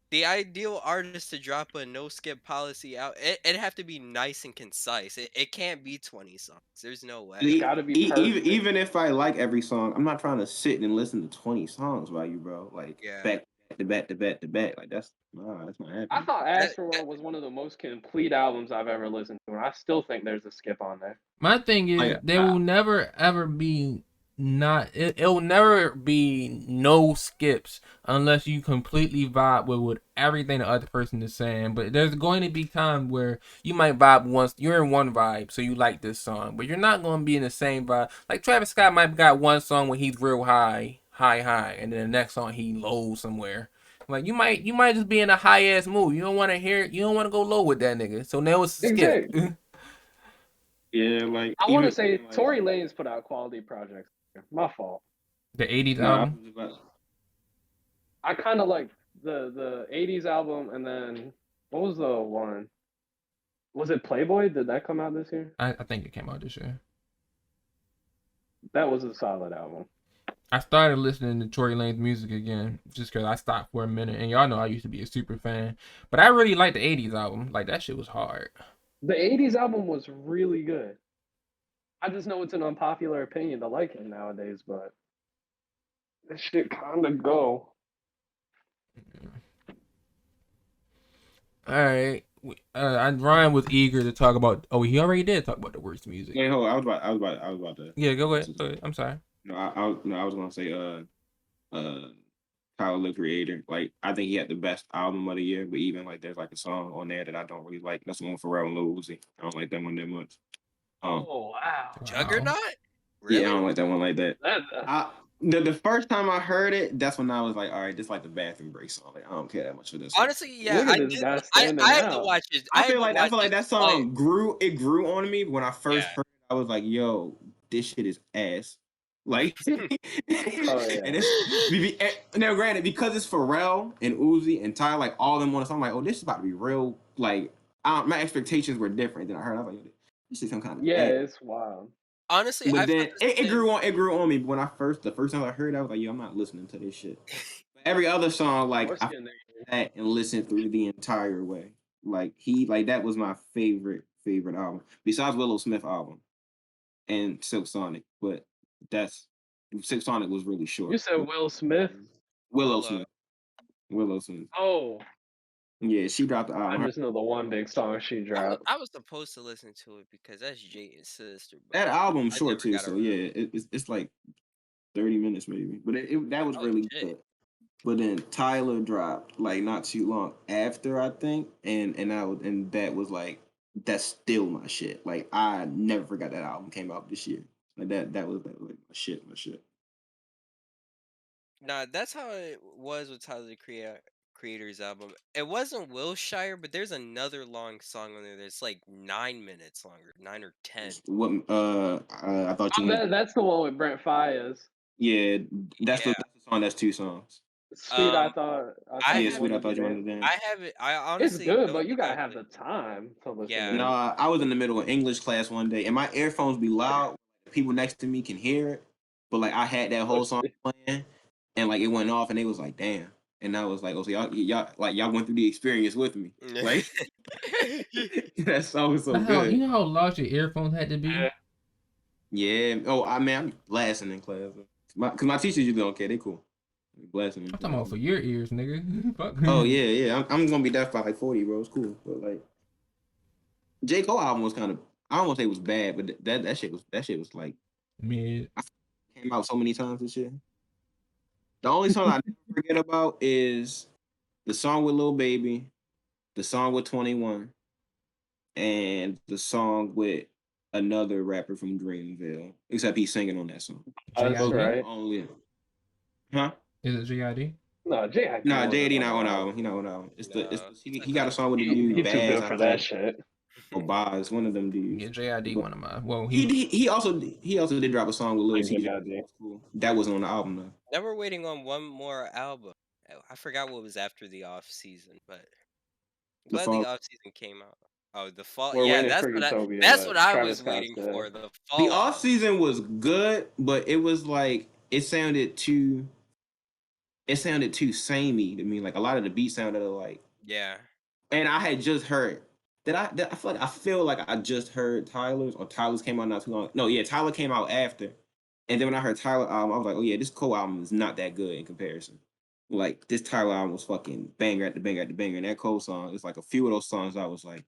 S1: The ideal artist to drop a no skip policy out, it'd have to be nice and concise. It can't be 20 songs. There's no way.
S2: It's got to be perfect.
S4: Even if I like every song, I'm not trying to sit and listen to 20 songs by you, bro. Like
S1: Yeah.
S4: back to back to back to back. Like that's not happening.
S2: I thought Astroworld was one of the most complete albums I've ever listened to, and I still think there's a skip on there.
S3: My thing is,
S4: Like,
S3: there will never ever be it'll never be no skips unless you completely vibe with everything the other person is saying. But there's going to be times where you might vibe once, you're in one vibe, so you like this song, but you're not going to be in the same vibe. Like Travis Scott might have got one song when he's real high, and then the next song he low somewhere. Like you might just be in a high ass mood. You don't want to hear it. You don't want to go low with that nigga. So now it's a skip.
S2: Exactly.
S4: yeah, like
S2: I want to say Tory Lanez put out quality projects. My fault.
S3: The 80s album.
S2: I kind of like the 80s album, and then what was the one? Was it Playboy? Did that come out this year?
S3: I think it came out this year.
S2: That was a solid album.
S3: I started listening to Tory Lanez music again just because I stopped for a minute, and y'all know I used to be a super fan. But I really liked the 80s album. Like, that shit was hard.
S2: The 80s album was really good. I just know it's an unpopular opinion to like him nowadays, but this shit kind of go.
S3: All right. Ryan was eager to talk about. Oh, he already did talk about the worst music.
S4: Wait, hold on. I was about to.
S3: Yeah, go ahead. I'm sorry.
S4: No, I was gonna say Tyler the Creator. Like I think he had the best album of the year, but even like there's like a song on there that I don't really like. That's the one for Pharrell and Lil Uzi. I don't like that one that much.
S2: Oh wow.
S1: Juggernaut? Really?
S4: Yeah, I don't like that one like that.
S2: That,
S4: The first time I heard it, that's when I was like, all right, this like the bathroom break song. Like, I don't care that much for this one.
S1: Honestly, yeah,
S2: look
S1: I
S2: at this
S1: did.
S2: guy
S1: I
S2: standing
S1: had to
S2: out.
S1: watch it.
S4: I feel like
S1: it
S4: that
S1: twice.
S4: song grew on me when I first
S1: Yeah.
S4: heard it. I was like, yo, this shit is ass. Like,
S2: Oh yeah.
S4: and it's now granted because it's Pharrell and Uzi and Ty, like all them on it. So I'm like, oh, this is about to be real. Like, my expectations were different than I heard. I was like, this is some kind of
S2: Yeah,
S4: ass.
S2: it's wild.
S1: Honestly,
S4: But
S1: I felt
S4: then
S1: the
S4: it
S1: same.
S4: grew on me. But the first time I heard it, I was like, yo, I'm not listening to this shit. But every other song, like
S2: What's
S4: I
S2: getting there?
S4: that and listened through the entire way. Like that was my favorite album. Besides Willow Smith album and Silk Sonic. But that's Silk Sonic was really
S2: You
S4: short.
S2: said Will Smith?
S4: Willow
S1: Willow.
S4: Smith. Willow Smith.
S2: Oh,
S4: Yeah, she dropped the
S2: I
S4: album.
S2: just know the one big song she dropped.
S1: I was supposed to listen to it because that's Jayden's sister, but
S4: That album's
S1: I
S4: short
S1: never
S4: too,
S1: got
S4: so
S1: around.
S4: yeah, it's like 30 minutes maybe. But that was
S1: Oh
S4: really
S1: shit!
S4: good. But then Tyler dropped like not too long after, I think, and that was like that's still my shit. Like I never forgot that album came out this year. Like that was like my shit.
S1: Nah, that's how it was with Tyler the Creator's album. It wasn't Wilshire, but there's another long song on there that's like 9 minutes longer, 9 or 10.
S4: What I thought you
S2: Oh,
S4: wanted.
S2: that's the one with Brent Fayez.
S4: Yeah, that's
S1: Yeah.
S4: the song. That's two songs.
S2: Sweet,
S1: Um,
S2: I
S1: I
S2: thought
S4: Yeah,
S2: you
S1: have
S4: sweet. I
S2: wanted to
S4: thought you
S2: dance.
S4: wanted to dance.
S1: I have it. I
S2: It's
S1: honestly
S2: good,
S1: don't
S2: but you
S1: think
S2: gotta
S1: I've
S2: have the time to listen
S1: Yeah.
S2: to
S4: No,
S2: it.
S4: I was in the middle of English class one day, and my earphones be loud. People next to me can hear it, but like I had that whole song playing, and like it went off, and they was like, "Damn!" And I was like, "Oh, so y'all went through the experience with me." Like that song was so good.
S3: You know how loud your earphones had to be?
S4: Yeah. Oh, I mean, I'm blasting in class. Cause my teachers usually don't care. They cool. Blasting in
S3: I'm
S4: class.
S3: talking about for your ears, nigga. Fuck.
S4: Oh yeah. I'm gonna be deaf by like 40, bro. It's cool. But like, J Cole album was kind of. I don't want to say it was bad, but that shit was like
S3: Mid.
S4: came out so many times this year. The only song I never forget about is the song with Lil Baby, the song with 21, and the song with another rapper from Dreamville. Except he's singing on that song.
S2: That's
S3: JID?
S2: right.
S4: Only, huh?
S3: Is it JID?
S2: No, J.I.
S4: Nah, JD not on album. He not on album. He got a song with the dude
S2: He too
S4: Baz,
S2: good
S4: I
S2: for that
S4: think,
S2: shit.
S4: or Baz, one of them dudes.
S3: Yeah, JID
S4: But
S3: one of mine. Well,
S4: he also did drop a song with Lil
S2: Like
S4: TJ.
S2: J.I.D.
S4: Cool. That wasn't on the album though.
S1: Now we're waiting on one more album. I forgot what was after the off season, but I'm
S4: The
S1: glad the
S4: fall.
S1: off season came out. Oh, the fall.
S2: We're
S1: Yeah,
S2: waiting for Utopia.
S1: that's
S2: That
S1: what I
S2: Travis
S1: was
S2: Scott
S1: waiting
S2: said.
S1: for. The
S4: The
S1: fall
S4: off season was good, but it was like it sounded too samey to me. Like a lot of the beats sounded like,
S1: Yeah.
S4: and I had just heard I feel like I just heard Tyler's came out not too long. No, yeah, Tyler came out after. And then when I heard Tyler album, I was like, oh yeah, this Cole album is not that good in comparison. Like this Tyler album was fucking banger at the banger at the banger. And that Cole song, it's like a few of those songs I was like,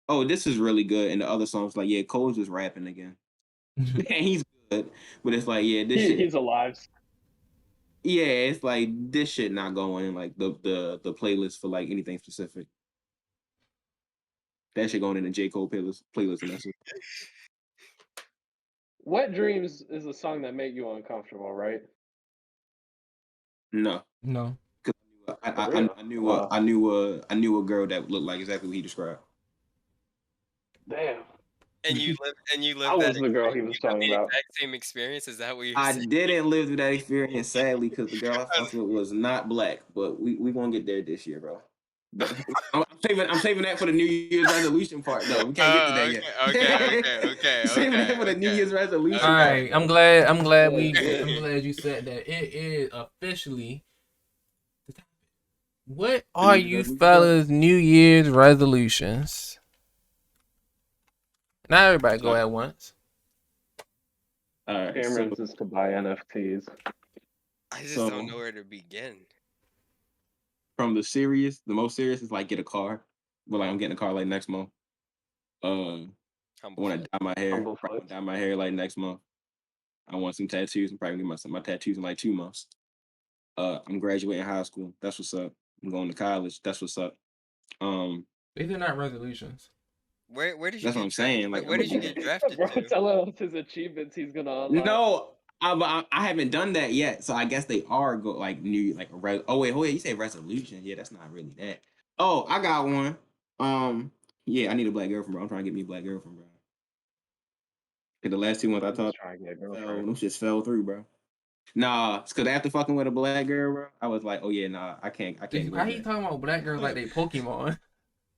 S4: oh, this is really good. And the other songs like, yeah, Cole's just rapping again. And he's good. But it's like, yeah, this shit.
S2: He's alive.
S4: Yeah, it's like this shit not going in like the playlist for like anything specific. That shit going in the J. Cole playlist and that's it.
S2: Wet Dreams is a song that make you uncomfortable, right?
S4: No.
S3: No.
S4: I knew a girl that looked like exactly what he described.
S2: Damn.
S1: And you live
S2: I
S1: that
S2: was the girl he
S1: experience.
S2: was
S1: You have
S2: talking
S1: the
S2: about.
S1: exact same experience. Is that what you're
S4: I
S1: saying?
S4: didn't live through that experience, sadly, because the girl I fucked with was not black. But we gonna get there this year, bro. But I'm saving that for the New Year's resolution part. No, we can't get to that yet.
S1: Okay.
S4: Saving that for the New Year's resolution.
S3: All right, I'm glad
S2: Yeah,
S3: I'm glad you said that. It is officially. What are you fellas' New Year's resolutions? Not everybody go at once.
S4: All right.
S2: Cameron's is to buy NFTs.
S1: I just don't know where to begin.
S4: From the most serious is like get a car. But like I'm getting a car like next month. I want to dye my hair. Dye my hair like next month. I want some tattoos. I'm probably gonna get my tattoos in like 2 months. I'm graduating high school. That's what's up. I'm going to college. That's what's up.
S3: These are not resolutions.
S1: Where did you
S4: That's what
S1: get
S4: I'm saying.
S1: Where,
S4: Like,
S1: where did you get drafted
S2: Bro,
S1: to?
S2: tell us his achievements he's gonna unlock.
S4: no, I haven't done that yet. So I guess they are like new, like oh wait, you say resolution? Yeah, that's not really that. Oh, I got one. Yeah, I need a black girlfriend, bro. I'm trying to get me a black girlfriend, bro. Cause the last 2 months I
S2: I'm just
S4: talked,
S2: trying to get a girlfriend.
S4: them shits fell through, bro. Nah, it's cause after fucking with a black girl, bro, I was like, oh yeah, nah, I can't go
S3: Why he
S4: back.
S3: talking about black girls like they Pokemon?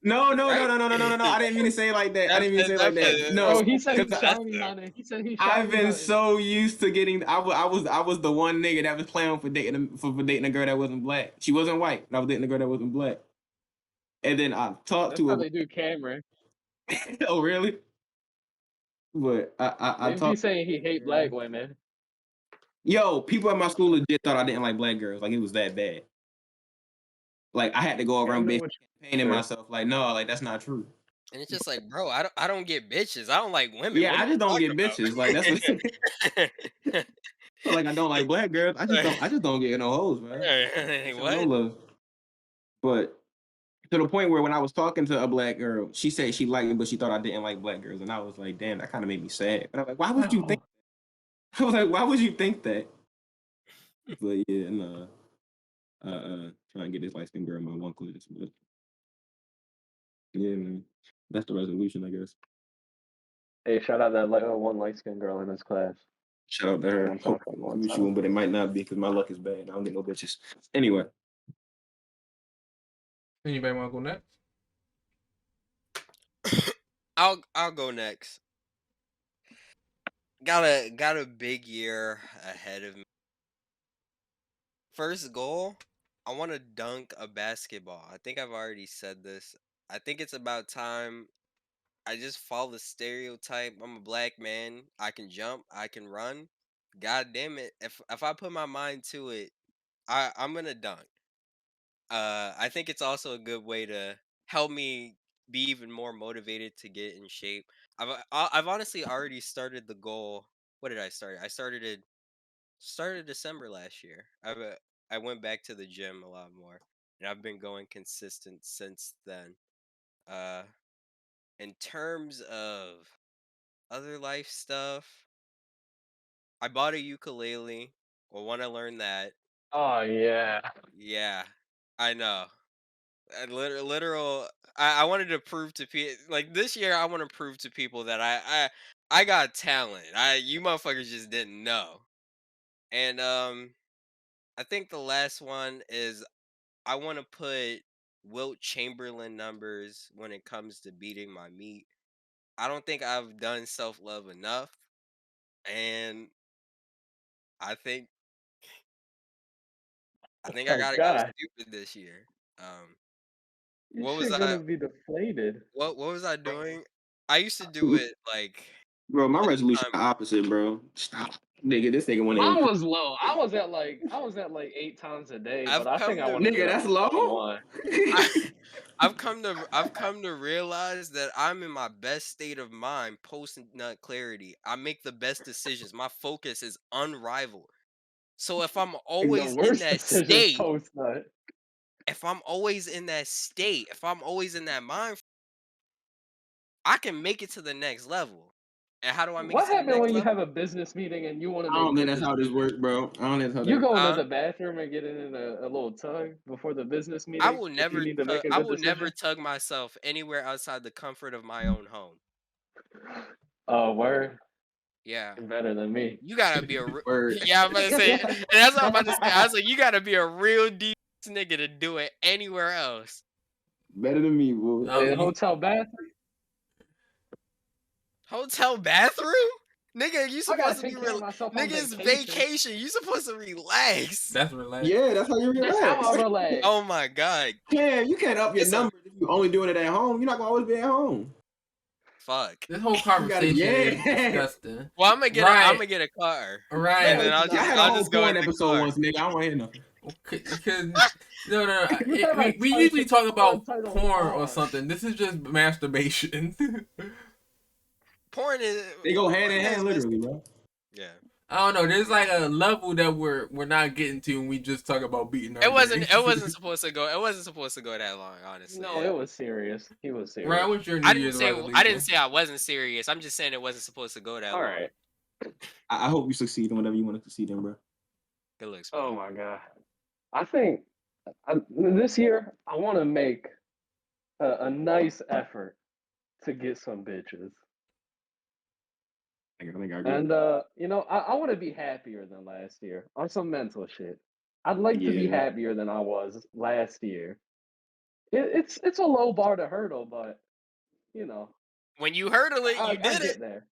S4: No.
S1: Right?
S4: I didn't mean to say it like that. I didn't mean to say it like that.
S1: That's
S2: Bro,
S4: No,
S2: he said he's
S4: because
S2: shiny hunting. He said he's
S4: I've
S2: shiny
S4: been
S2: hunting.
S4: so used to getting. I was the one nigga that was playing for dating a girl that wasn't black. She wasn't white, and I was dating a girl that wasn't black. And then I talked
S2: That's
S4: to
S2: how
S4: her.
S2: they do Cameron.
S4: Oh really? But I
S2: Maybe he's
S4: talked.
S2: saying he hate black women.
S4: Yo, people at my school legit thought I didn't like black girls. Like it was that bad. Like I had to go
S2: Gotta
S4: around
S2: know
S4: basically
S2: what
S4: campaigning myself. Like no, like that's not true.
S1: And it's just like, bro, I don't get bitches. I don't like women.
S4: Yeah,
S1: What
S4: I
S1: are you
S4: just don't get
S1: talking
S4: bitches. Like that's
S1: about?
S4: like I don't like black girls. I just don't get no hoes, man. Show no
S1: What?
S4: love. But to the point where when I was talking to a black girl, she said she liked me, but she thought I didn't like black girls, and I was like, damn, that kind of made me sad. But I was like, why would you think? I was like, why would you think that? But yeah, no. Trying to get this light skinned girl in my one class, but yeah, man, that's the resolution, I guess.
S2: Hey, shout out that one light skinned girl in his class.
S4: Shout out to her.
S2: One
S4: Hope
S2: time, one
S4: you
S2: time.
S4: but it might not be because my luck is bad. I don't get no bitches. Anyway,
S3: Anybody want to go next?
S1: I'll go next. Got a big year ahead of me. First goal, I want to dunk a basketball. I think I've already said this. I think it's about time I just follow the stereotype. I'm a black man. I can jump. I can run. God damn it! If I put my mind to it, I'm gonna dunk. I think it's also a good way to help me be even more motivated to get in shape. I've honestly already started the goal. What did I start? I started December last year. I went back to the gym a lot more, and I've been going consistent since then. Uh, in terms of other life stuff, I bought a ukulele. I want to learn that.
S2: Oh yeah.
S1: Yeah, I know. Literal. I wanted to prove to people like this year. I want to prove to people that I got talent. You motherfuckers just didn't know. And I think the last one is I want to put Wilt Chamberlain numbers when it comes to beating my meat. I don't think I've done self love enough, and I think I
S2: Oh
S1: gotta go
S2: God,
S1: stupid this year. Um,
S2: this
S1: what was
S2: shit
S1: I?
S2: gonna be deflated.
S1: What was I doing? I used to do
S4: bro,
S1: it like
S4: my
S1: all the
S4: resolution
S1: time.
S4: the opposite, bro. Stop, nigga. This nigga want to
S2: Mine
S4: improve.
S2: was low. I was at like 8 times a day, but
S1: I've
S2: I think
S1: come
S2: I
S1: to
S2: want to get
S4: Nigga,
S2: up
S4: that's
S2: to
S4: low.
S2: 21.
S1: I, I've come to realize that I'm in my best state of mind post nut clarity. I make the best decisions. My focus is unrivaled. So if I'm
S2: Like the
S1: always in
S2: worst
S1: that
S2: decisions
S1: state,
S2: post nut.
S1: if I'm always in that mind, I can make it to the next level. And how do I make it
S2: What
S1: to the
S2: happened
S1: next
S2: when you have
S1: level?
S2: a business meeting and you want to
S4: I don't
S2: make
S4: think
S2: good
S4: that's how this
S2: decisions?
S4: works, bro. I don't think that's how
S2: You
S4: that.
S2: go into
S1: Huh?
S2: the bathroom and get in a little tug before the business meeting if you need to make a
S1: I
S2: good
S1: will never
S2: decision.
S1: tug myself anywhere outside the comfort of my own home.
S2: Oh, word.
S1: Yeah.
S2: You're better than me.
S1: You gotta be a
S4: Word.
S1: yeah. I'm about to say, and that's what I'm about to say. I was like, you gotta be a real deep nigga to do it anywhere else.
S4: Better than me, boy.
S2: In hotel bathroom,
S1: Hotel bathroom, nigga. You
S2: I gotta
S1: supposed to be
S2: take care of myself on
S1: nigga. It's
S2: vacation.
S1: vacation. You supposed to relax.
S3: That's relaxed.
S4: Yeah, that's how you
S2: That's how
S4: relax.
S2: I relax.
S1: Oh my god.
S4: Yeah, you can't up your
S1: It's a
S4: numbers if you're only doing it at home. You're not gonna always be at home.
S1: fuck.
S3: This whole
S4: You gotta,
S3: conversation is
S4: yeah.
S3: disgusting.
S1: Well, I'm
S3: Right,
S1: gonna get a car, and
S3: right.
S1: then
S4: Man, I had a
S1: I'll
S4: whole
S1: just go in
S4: porn
S1: the
S4: episode
S1: car.
S4: once, nigga. I don't want to hear nothing.
S3: Because no.
S2: You have a
S3: We
S2: title,
S3: usually talk about
S2: title
S3: porn or
S2: R.
S3: something. This is just masturbation.
S1: Porn
S4: They go hand
S1: porn
S4: in
S1: has
S4: hand,
S1: this.
S4: literally, bro.
S1: Yeah.
S3: I don't know. There's like a level that we're not getting to, and we just talk about beating our
S1: It wasn't.
S3: days.
S1: It wasn't supposed to go. It wasn't supposed to go that long. Honestly.
S2: No, it was serious. He was serious.
S3: Ryan, what's your New Year's resolution?
S1: I didn't say I wasn't serious. I'm just saying it wasn't supposed to go that long.
S2: All right.
S4: I hope you succeed in whatever you want to succeed in, bro.
S1: Good looks. Man.
S2: Oh my god. I think this year I want to make a nice effort to get some bitches.
S4: I think I agree.
S2: And I want to be happier than last year on some mental shit. I'd like to be happier than I was last year. It's a low bar to hurdle, but
S1: when you hurdle it, you did
S2: I
S1: it.
S2: get there.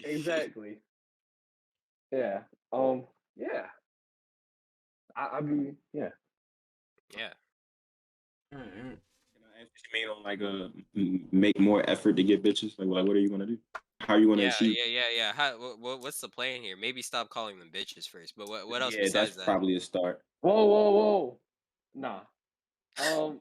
S2: Exactly. Yeah. Yeah. I mean, yeah.
S1: Yeah.
S4: Can I ask what you mean on like make more effort to get bitches? Like what are you gonna do? How are you gonna achieve?
S1: Yeah. What's the plan here? Maybe stop calling them bitches first. But what else
S4: Yeah,
S1: besides
S4: that's
S1: that?
S4: probably a start.
S2: Whoa. Nah. Man.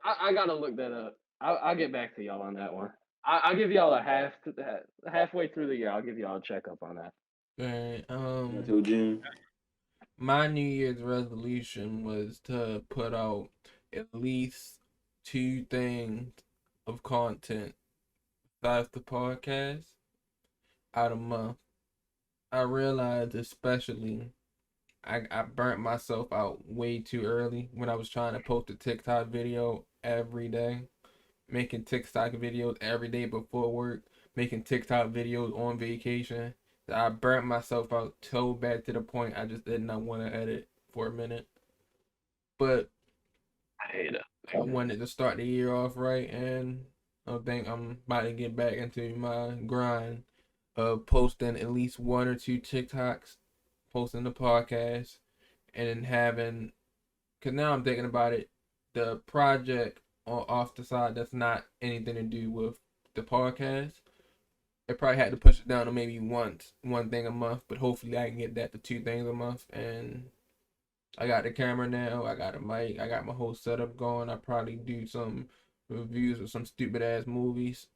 S2: I gotta look that up. I'll get back to y'all on that one. I'll give y'all halfway through the year. I'll give y'all a checkup on that.
S3: Right.
S4: Until June.
S3: My New Year's resolution was to put out at least 2 things of content besides the podcast out a month. I realized especially I burnt myself out way too early when I was trying to post a TikTok video every day. Making TikTok videos every day before work, making TikTok videos on vacation. I burnt myself out so bad to the point I just did not want to edit for a minute. But
S2: I hate it.
S3: I wanted to start the year off right, and I think I'm about to get back into my grind of posting at least 1 or 2 TikToks, posting the podcast, and then having, because now I'm thinking about it, the project off the side that's not anything to do with the podcast. I probably had to push it down to maybe one thing a month, but hopefully I can get that to 2 things a month. And I got the camera now, I got a mic, I got my whole setup going. I probably do some reviews of some stupid ass movies,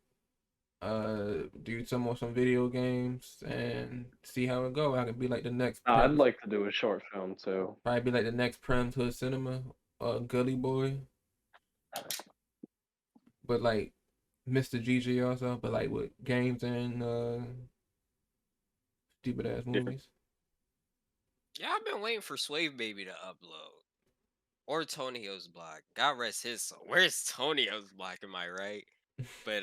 S3: do some video games, and see how it go. I could be like the next.
S2: I'd like to do a short film too.
S3: Probably be like the next Prem to a cinema, Gully Boy. But like Mr. GG also, but like with games and stupid ass movies.
S1: Yeah, I've been waiting for Swave Baby to upload. Or Tonio's block. God rest his soul. Where's Tonio's block? Am I right? But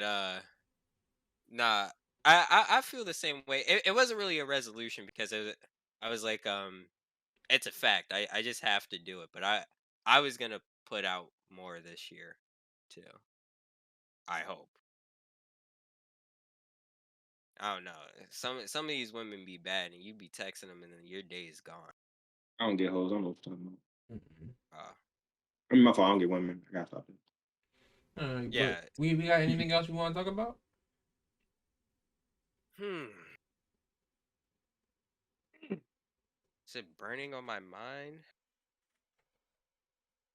S1: nah. I feel the same way. It wasn't really a resolution because I was like, it's a fact. I just have to do it. But I was gonna put out more this year too. I hope. I don't know. Some of these women be bad, and you be texting them, and then your day is gone.
S4: I don't get hoes. I don't know what you're talking about.
S3: Mm-hmm.
S4: I mean, my fault. I don't get women. I gotta stop it.
S3: Yeah. We got anything else we want to talk about?
S1: Is it burning on my mind?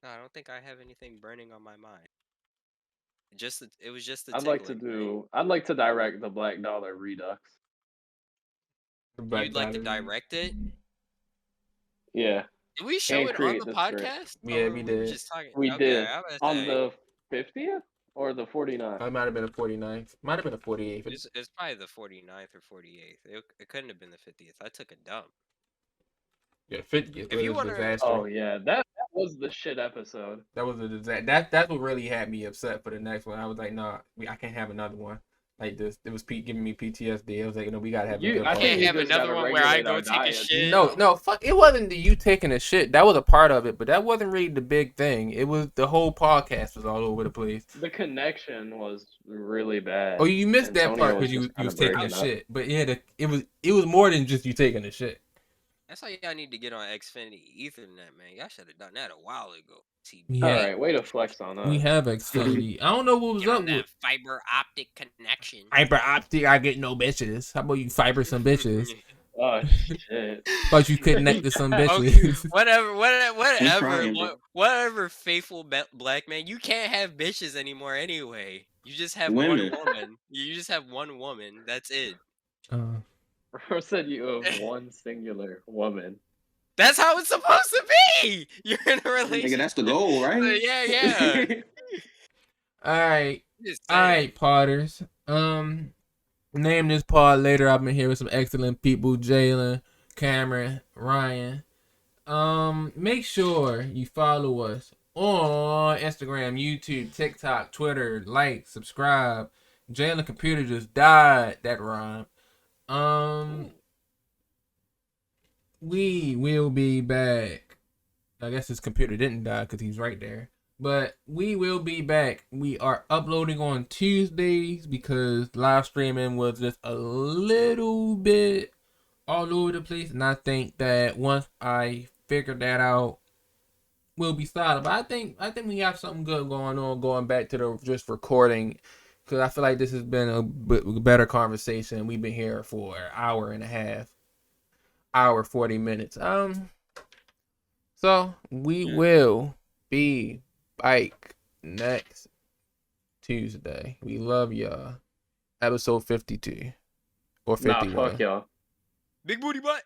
S1: No, I don't think I have anything burning on my mind. It was just the.
S2: I'd like to direct the Black Dollar Redux.
S1: You'd like to direct it?
S2: Yeah.
S1: Did we show it on the podcast?
S3: Yeah, we did.
S2: We did. On the 50th or the 49th?
S3: It might have been the 49th. Might have been the 48th.
S1: It's probably the 49th or 48th. It couldn't have been the 50th. I took a dump.
S3: Yeah, 50th.
S1: If you want
S3: to,
S2: oh yeah, that was the shit episode.
S3: That was a disaster. That's what really had me upset for the next one. I was like, nah, I can't have another one like this. It was Pete giving me PTSD. I was like, we gotta have.
S1: I can't have another one where I go take a shit.
S3: No, fuck. It wasn't you taking a shit. That was a part of it, but that wasn't really the big thing. It was the whole podcast was all over the place.
S2: The connection was really bad.
S3: Oh, you missed that part because you was taking a shit. But yeah, it was more than just you taking a shit.
S1: That's how y'all need to get on Xfinity Ethernet, man. Y'all should have done that a while ago.
S2: TV. All right, way to flex on us.
S3: We have Xfinity. I don't know what was up with
S1: that fiber optic connection.
S3: Fiber optic, I get no bitches. How about you fiber some bitches?
S2: Oh shit!
S3: Thought you connect to some bitches.
S1: Whatever, faithful black man. You can't have bitches anymore anyway. You just have
S4: Women.
S1: one woman. You just have one woman. That's it.
S2: Bro said you have one singular woman.
S1: That's how it's supposed to be. You're in a relationship.
S4: Nigga, that's the goal, right?
S1: So, yeah.
S3: All right, Potters. Name this pod later. I've been here with some excellent people: Jalen, Cameron, Ryan. Make sure you follow us on Instagram, YouTube, TikTok, Twitter. Like, subscribe. Jalen computer just died. That rhyme. We will be back. I guess his computer didn't die because he's right there. But we will be back. We are uploading on Tuesdays because live streaming was just a little bit all over the place. And I think that once I figure that out, we'll be solid. But I think we have something good going on, going back to the just recording. Because I feel like this has been a better conversation. We've been here for an hour and a half. Hour 40 minutes. So we will be back next Tuesday. We love y'all. Episode 52 or 51.
S2: Nah, fuck y'all.
S1: Big booty butt.